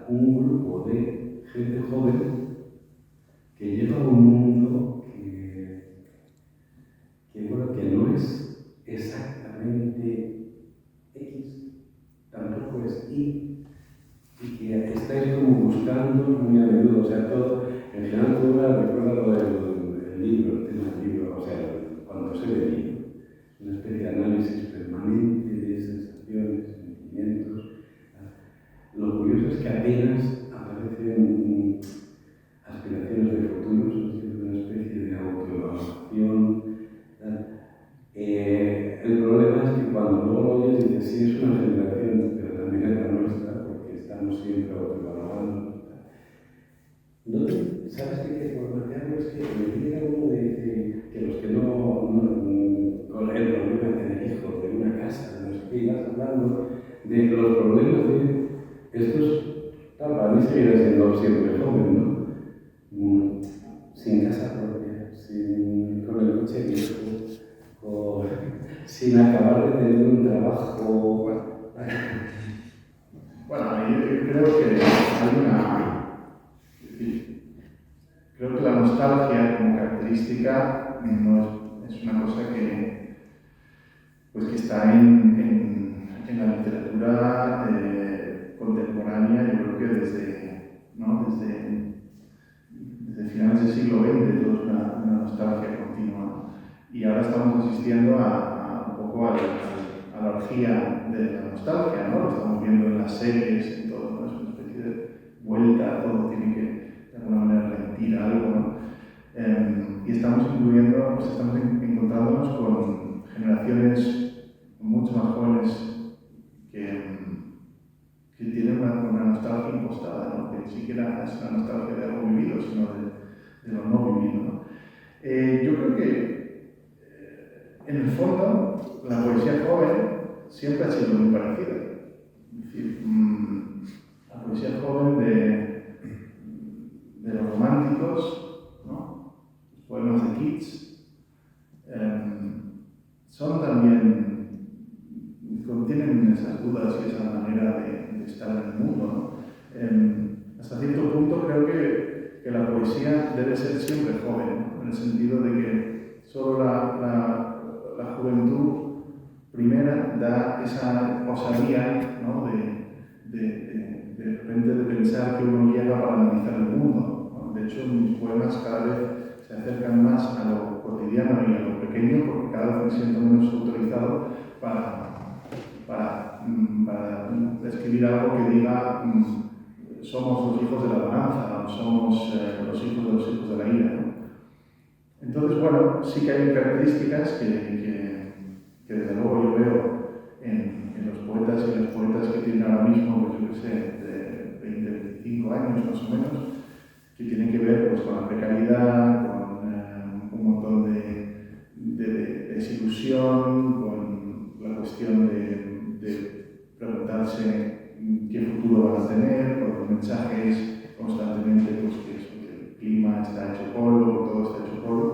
un grupo de gente joven que llega a un mundo que no es exactamente X, tampoco es Y, y que estáis como buscando muy a menudo, o sea, todo, en general tú recuerdas lo del libro, el tema del libro, o sea, cuando se ve libro, una especie de análisis permanente de sensaciones, sentimientos. Lo curioso es que apenas aparecen aspiraciones de futuro, es una especie de autoevaluación. El problema es que cuando luego lo oyes dices, sí, es una generación, pero también es la nuestra, porque estamos siempre autoevaluando. ¿No? ¿Sabes qué? Por lo que hago es que me llega uno de que los que no con el problema de tener hijos, de una casa, de los que ibas hablando, de los problemas de estos, para mí seguirá siendo siempre joven, ¿no? Sin casa propia, con el coche viejo, sin acabar de tener un trabajo. Bueno, yo creo que hay creo que la nostalgia como característica no es una cosa que está en la literatura contemporánea, yo creo que desde finales del siglo XX, todo es una nostalgia continua, ¿no? Y ahora estamos asistiendo un poco a la orgía de la nostalgia, ¿no? Lo estamos viendo en las series, en todo, ¿no? Es una especie de vuelta, todo tiene que de alguna manera repetir algo, ¿no? Y estamos encontrándonos con generaciones mucho más jóvenes que tienen una nostalgia impostada, ¿no? Que ni siquiera es una nostalgia de algo vivido, sino de lo no vivido, ¿no? Yo creo que en el fondo la poesía joven siempre ha sido muy parecida. Es decir, la poesía joven de los románticos, ¿no? Los poemas de Keats, son también, contienen esas dudas y esa manera de estar en el mundo, ¿no? Hasta cierto punto creo que la poesía debe ser siempre joven, ¿no? En el sentido de que solo la juventud primera da esa osadía, ¿no? de repente de pensar que uno llega para analizar el mundo, ¿no? De hecho, mis poemas cada vez se acercan más a lo cotidiano y a lo pequeño, porque cada vez me siento menos autorizado para escribir algo que diga somos los hijos de la bonanza, o somos los hijos de la ira, ¿no? Entonces, bueno, sí que hay características que desde luego yo veo en los poetas y las poetas que tienen ahora mismo, pues yo qué sé, de 20, 25 años más o menos, que tienen que ver pues, con la precariedad, con un montón de desilusión, con la cuestión de preguntarse qué futuro van a tener, con los mensajes constantemente pues, que el clima está hecho polvo, todo está hecho polvo.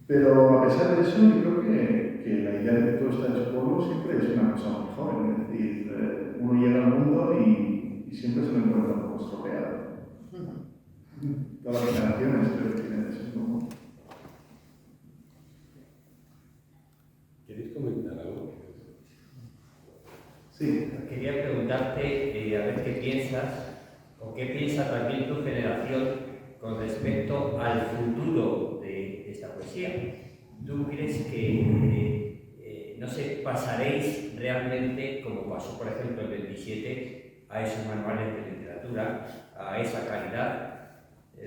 Pero a pesar de eso, yo creo que la idea de que todo está hecho polvo siempre es una cosa muy joven. Es decir, uno llega al mundo y siempre se lo encuentra un poco estropeado. Todas las generaciones creo que tienen eso en común. ¿Queréis comentar algo? Sí. Quería preguntarte a ver qué piensas o qué piensa también tu generación con respecto al futuro de esta poesía. ¿Tú crees que, no sé, pasaréis realmente, como pasó por ejemplo el 27, a esos manuales de literatura, a esa calidad?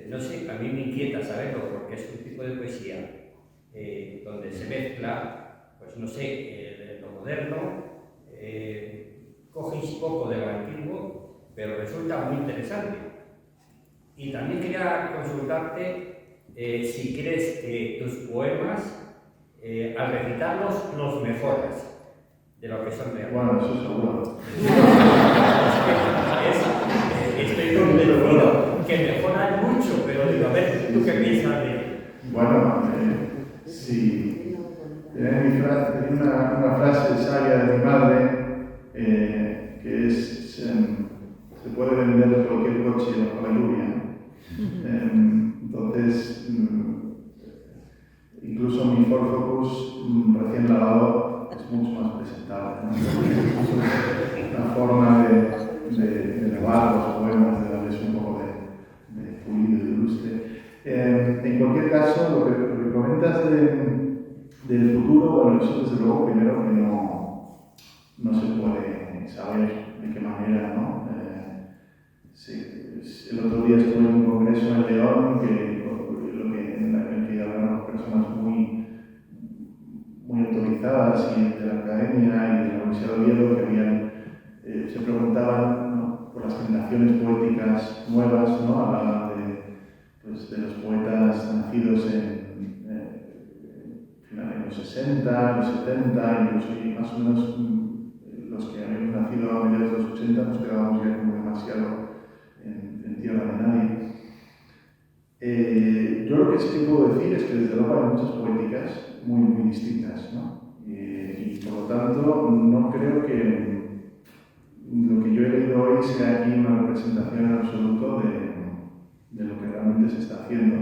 No sé, a mí me inquieta saberlo porque es un tipo de poesía donde se mezcla, pues no sé, lo moderno, cogéis poco de lo antiguo, pero resulta muy interesante. Y también quería consultarte si crees que tus poemas, al recitarlos, los mejoras de lo que son realmente. Bueno, eso seguro. Estoy convencido que ¿Tú qué piensas de ello? Bueno, sí. Tenía una frase sabia de mi madre que es: se puede vender cualquier coche bajo la lluvia. Entonces, incluso mi Ford Focus recién lavado es mucho más presentable, ¿no? Una forma de lavar los poemas, de darles un poco de pulido y de lustre. En cualquier caso, lo que comentas del futuro, bueno, eso desde luego primero que no se puede saber de qué manera, ¿no? Sí, el otro día estuve en un congreso en León en el que hablaron personas muy autorizadas y de la academia y de la Universidad de Oviedo que se preguntaban, ¿no?, por las generaciones poéticas nuevas, ¿no? Hablaban de los poetas nacidos en los 60, los 70, incluso y más o menos los que habían nacido a mediados de los 80 nos quedábamos ya como demasiado en tierra de nadie. Yo lo que sí que puedo decir es que desde luego hay muchas poéticas muy distintas, ¿no? Y por lo tanto no creo que lo que yo he leído hoy sea aquí una representación en absoluto de lo que realmente se está haciendo.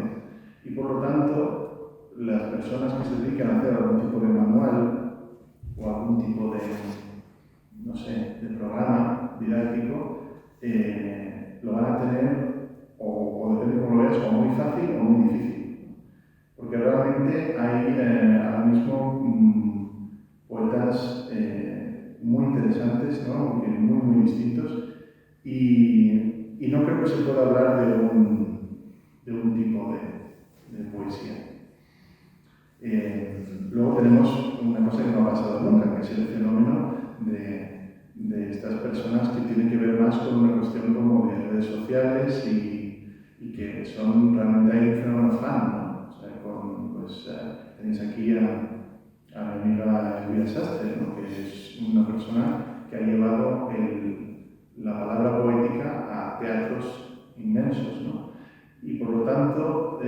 Y por lo tanto, las personas que se dedican a hacer algún tipo de manual o algún tipo de programa didáctico, lo van a tener, o depende de cómo lo veas, o muy fácil o muy difícil. Porque realmente hay ahora mismo poetas muy interesantes, ¿no? Muy distintos, y no creo que se pueda hablar de un tipo de poesía. Luego tenemos una cosa que no ha pasado nunca, que es el fenómeno de estas personas que tienen que ver más con una cuestión como de redes sociales y que son realmente hay un fenómeno fan, ¿no? O sea, tenéis aquí a mi amiga Elvira Sastre, ¿no?, que es una persona que ha llevado la palabra poética a teatros inmensos, ¿no? Y por lo tanto,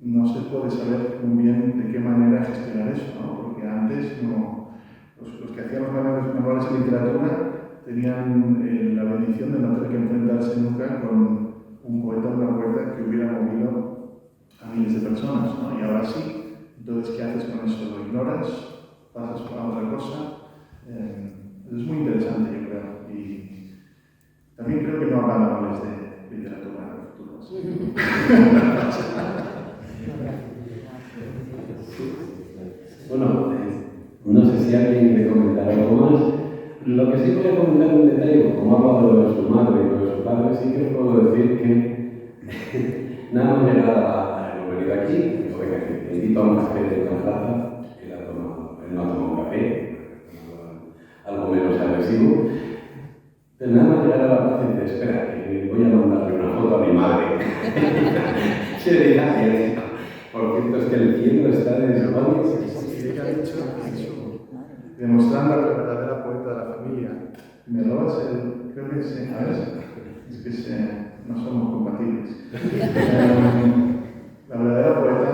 no se puede saber muy bien de qué manera gestionar eso, ¿no? Porque antes los que hacían los manuales de literatura tenían la bendición de no tener que enfrentarse nunca con un poeta o una poeta que hubiera movido a miles de personas, ¿no? Y ahora sí. Entonces, ¿qué haces con eso? ¿Lo ignoras? ¿Pasas a otra cosa? Es muy interesante, yo creo. Y también creo que no habrá manuales de literatura en el futuro. Bueno, no sé si alguien quiere comentar algo más. Lo que sí voy a comentar un detalle, como ha hablado de su madre y de su padre, sí que os puedo decir que nada más llegar a la venido aquí, me invito a un café de una plaza, él no ha tomado un café, algo menos agresivo, pero nada más llegar a la plaza y dice: espera, que voy a mandarle una foto a mi madre. Se dirá que, por cierto, es que el cielo está de demonios. Demostrando la verdadera poeta de la familia. Me robas creo que es, a ver, es que no somos compatibles. La verdadera poeta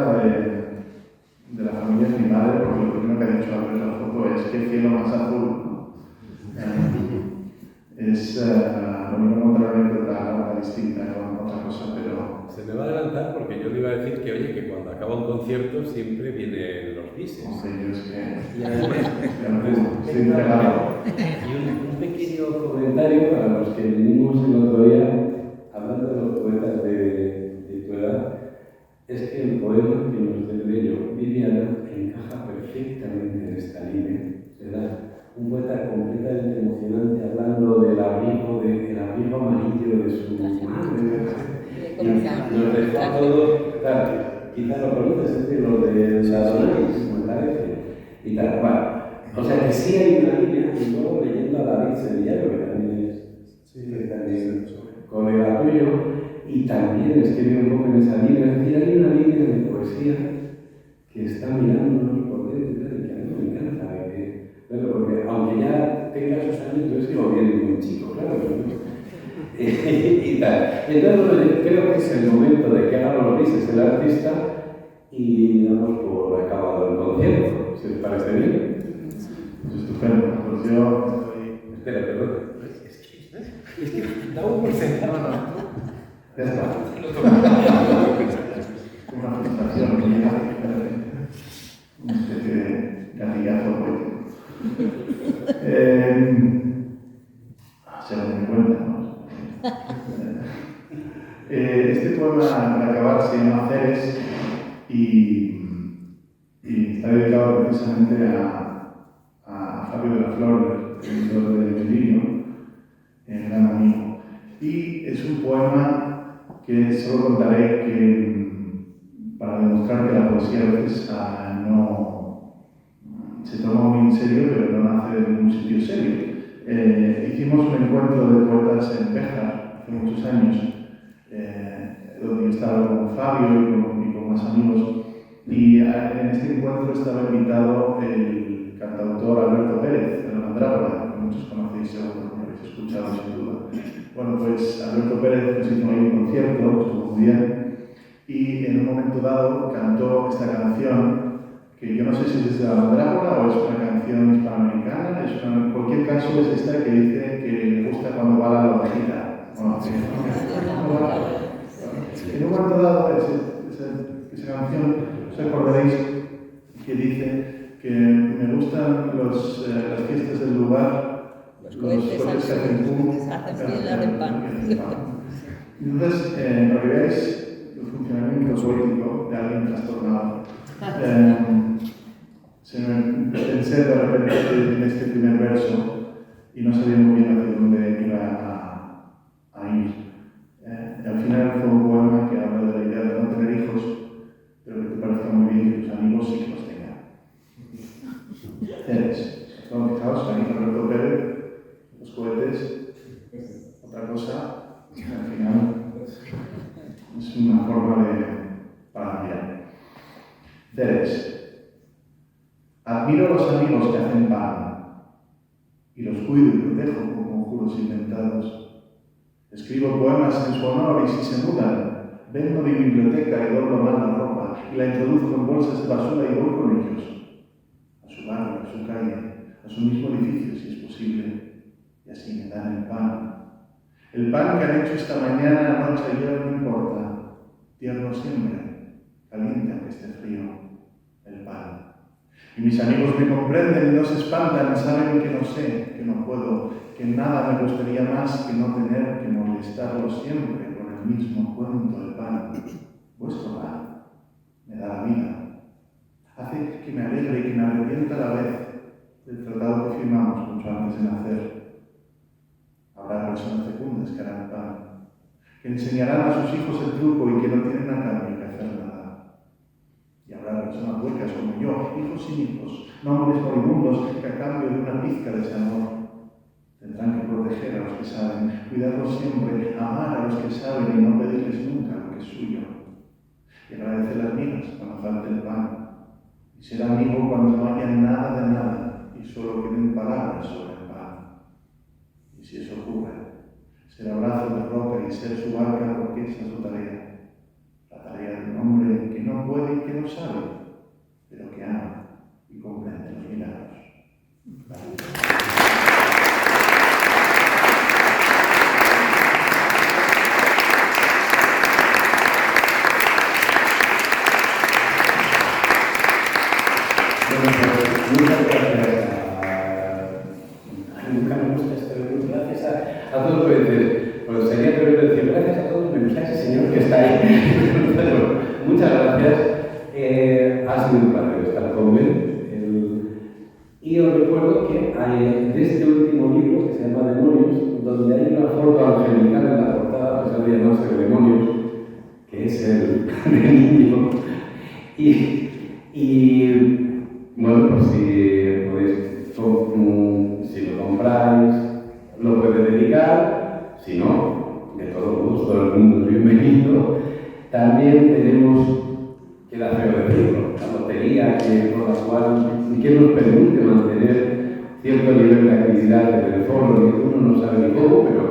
de la familia es mi madre, porque lo primero que ha dicho al ver la foto es: qué cielo más azul, ¿no? Lo mismo otra anécdota distinta con otra cosa, pero... Se me va a adelantar porque yo le iba a decir que, oye, que cuando acaba un concierto siempre vienen los bises. Hombre, yo es que estoy entregado. Y un pequeño comentario para los que vinimos el otro día, hablando de los poetas de tu edad, es que el poema que nos leyó Viviana encaja perfectamente en esta línea, ¿verdad? Un poeta completamente emocionante hablando del abrigo amarillo de su madre. Y nos dejó a todos, claro, quizá lo conoces, es decir, lo de Sadonis, me parece, y tal cual. O sea que sí hay una línea, y luego leyendo a David Sevillano, que también es colega tuyo, y también escribe un poco en esa línea. Es decir, hay una línea de poesía que está mirándonos por dentro y que a mí me encanta. Porque aunque ya tenga esos años, yo sigo viendo un chico, claro. Y y tal. Entonces, bueno, yo creo que es el momento de que hagan los grises el artista y damos por acabado el concierto, si os parece bien. Pues estupendo. Pues yo estoy... Espera, perdón. Es que da un porcentaje. Ya está. Una frustración, una especie de gatillazo poético. Se lo den cuenta, ¿no? Este poema, para acabar, se llama Ceres y está dedicado precisamente a Fabio de la Flor, el editor de Emilio, el gran amigo. Y es un poema que solo contaré que, para demostrar que la poesía a veces no se toma muy en serio, pero no nace de ningún sitio serio. Hicimos un encuentro de poetas en Béjar hace muchos años, donde yo estaba con Fabio y con más amigos, y en este encuentro estaba invitado el cantautor Alberto Pérez, de la Mandrágora, que muchos conocéis seguro, que habéis escuchado sin duda. Bueno, pues Alberto Pérez nos hizo ahí un concierto, estuvo muy bien, y en un momento dado cantó esta canción, que yo no sé si es de la Mandrágora o es una canción hispanoamericana, en cualquier caso es esta que dice que le gusta cuando bala la ovejita. Bueno, en un momento dado, esa canción, os acordaréis que dice que me gustan las fiestas del lugar, los cohetes que hacen pum, entonces, para que veáis el funcionamiento poético de alguien trastornado, pensé de repente en este primer verso y no sabía muy bien hacia dónde iba a ir. Al final fue un poema que habla de la idea de no tener hijos, pero que te parezca muy bien que tus amigos sí que los tengan. Ceres. Bueno, fijaos, ahí Alberto Pérez, los cohetes, otra cosa, al final es una forma de paranoia. Ceres. Admiro a los amigos que hacen pan y los cuido y protejo con conjuros inventados. Escribo poemas en su honor y si se mudan, vengo de mi biblioteca y doblo mal la ropa y la introduzco en bolsas de basura y voy con ellos. A su barrio, a su calle, a su mismo edificio si es posible. Y así me dan el pan. El pan que han hecho esta mañana, noche, ayer, no importa. Tierno siempre, caliente aunque esté frío, el pan. Y mis amigos me comprenden y no se espantan, saben que no sé, que no puedo, que nada me gustaría más que no tener que molestarlos siempre con el mismo cuento del pan. Vuestro pan me da la vida. Hace que me alegre y que me arrepienta a la vez del tratado que firmamos mucho antes de nacer. Habrá personas fecundas que harán pan, que enseñarán a sus hijos el truco y que no tienen a cambio que hacer nada. Y habrá personas huecas como yo, hijos sin hijos, nombres moribundos que a cambio de una pizca de ese amor tendrán que proteger a los que saben, cuidarlos siempre, amar a los que saben y no pedirles nunca lo que es suyo. Y agradecer las migas cuando falte el pan. Y ser amigo cuando no haya nada de nada y solo queden palabras sobre el pan. Y si eso ocurre, ser abrazo de roca y ser su barca porque esa es su tarea. La tarea de un hombre que no puede y que no sabe, pero que ama y comprende los milagros. Gracias. Muchas gracias nunca me gusta esto, gracias a todos los oyentes. Pues sería primero decir gracias a todos menos a ese señor que está ahí. Muchas gracias. Ha sido un placer estar con él. Y os recuerdo que hay de este último libro que se llama Demonios, donde hay una foto angelical en la portada, a pesar de llamarse Demonios, que es el niño. Y bueno, pues si lo compráis, lo podéis dedicar. Si no, de todos modos, todo el mundo es bienvenido. También tenemos, queda feo decirlo, la lotería, con la cual nos permite mantener cierto nivel de actividad en el foro, que uno no sabe ni cómo, pero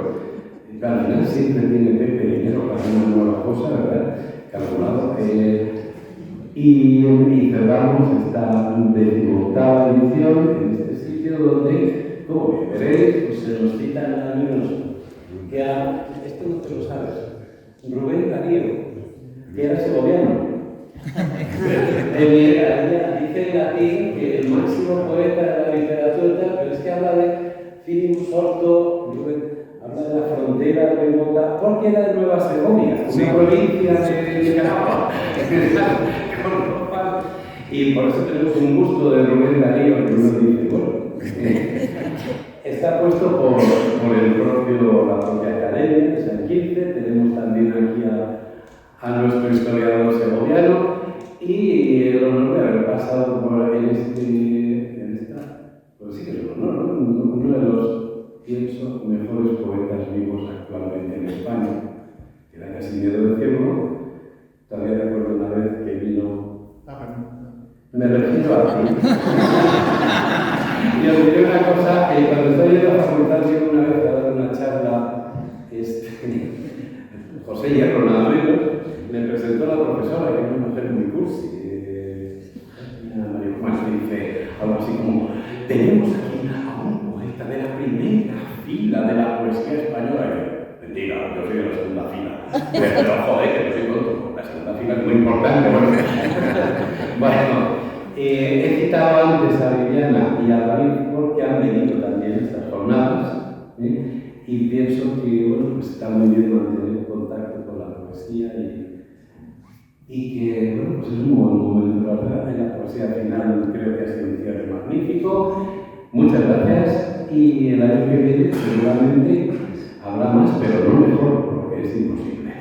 al final siempre tiene Pepe dinero para una nueva cosa, ¿verdad? Calculado. Y cerramos esta 18ª edición en este sitio donde, como veréis, pues se nos citan amigos que esto no te lo sabes, Rubén Darío, que era segoviano. Dice en latín que el máximo poeta de la literatura, pero es que habla de Filius Orto, habla de la frontera remota, porque era de Nueva Segovia, una provincia de Nicaragua. Y por eso tenemos un gusto de Rubén Darío, que uno dice, bueno, está puesto por la propia Academia de San Quince. Tenemos también aquí a nuestro historiador segoviano y el honor de haber pasado por pues sí que es un honor, ¿no? Uno de los, pienso, mejores poetas vivos actualmente en España, que da casi miedo decirlo. Todavía recuerdo una vez que vino. Me refiero a ti. Y os diré una cosa, cuando estoy en la facultad, vino una vez a dar una charla, José Hierro, nada menos, me presentó la profesora, que es una mujer muy cursi, María Juan, que dice algo así como: tenemos aquí a un poeta de la primera fila de la poesía española. Mentira, yo soy de la segunda fila. Pero joder, que no soy tonto, la segunda fila es muy importante. Bueno, he citado antes a Viviana y a David porque han venido también estas jornadas, y pienso que bueno, pues está muy bien mantener contacto con la poesía y que bueno, pues es un buen momento, ¿verdad? En la poesía final creo que ha sido un cierre magnífico. Muchas gracias, y el año que viene seguramente habrá más, pero no mejor, porque es imposible.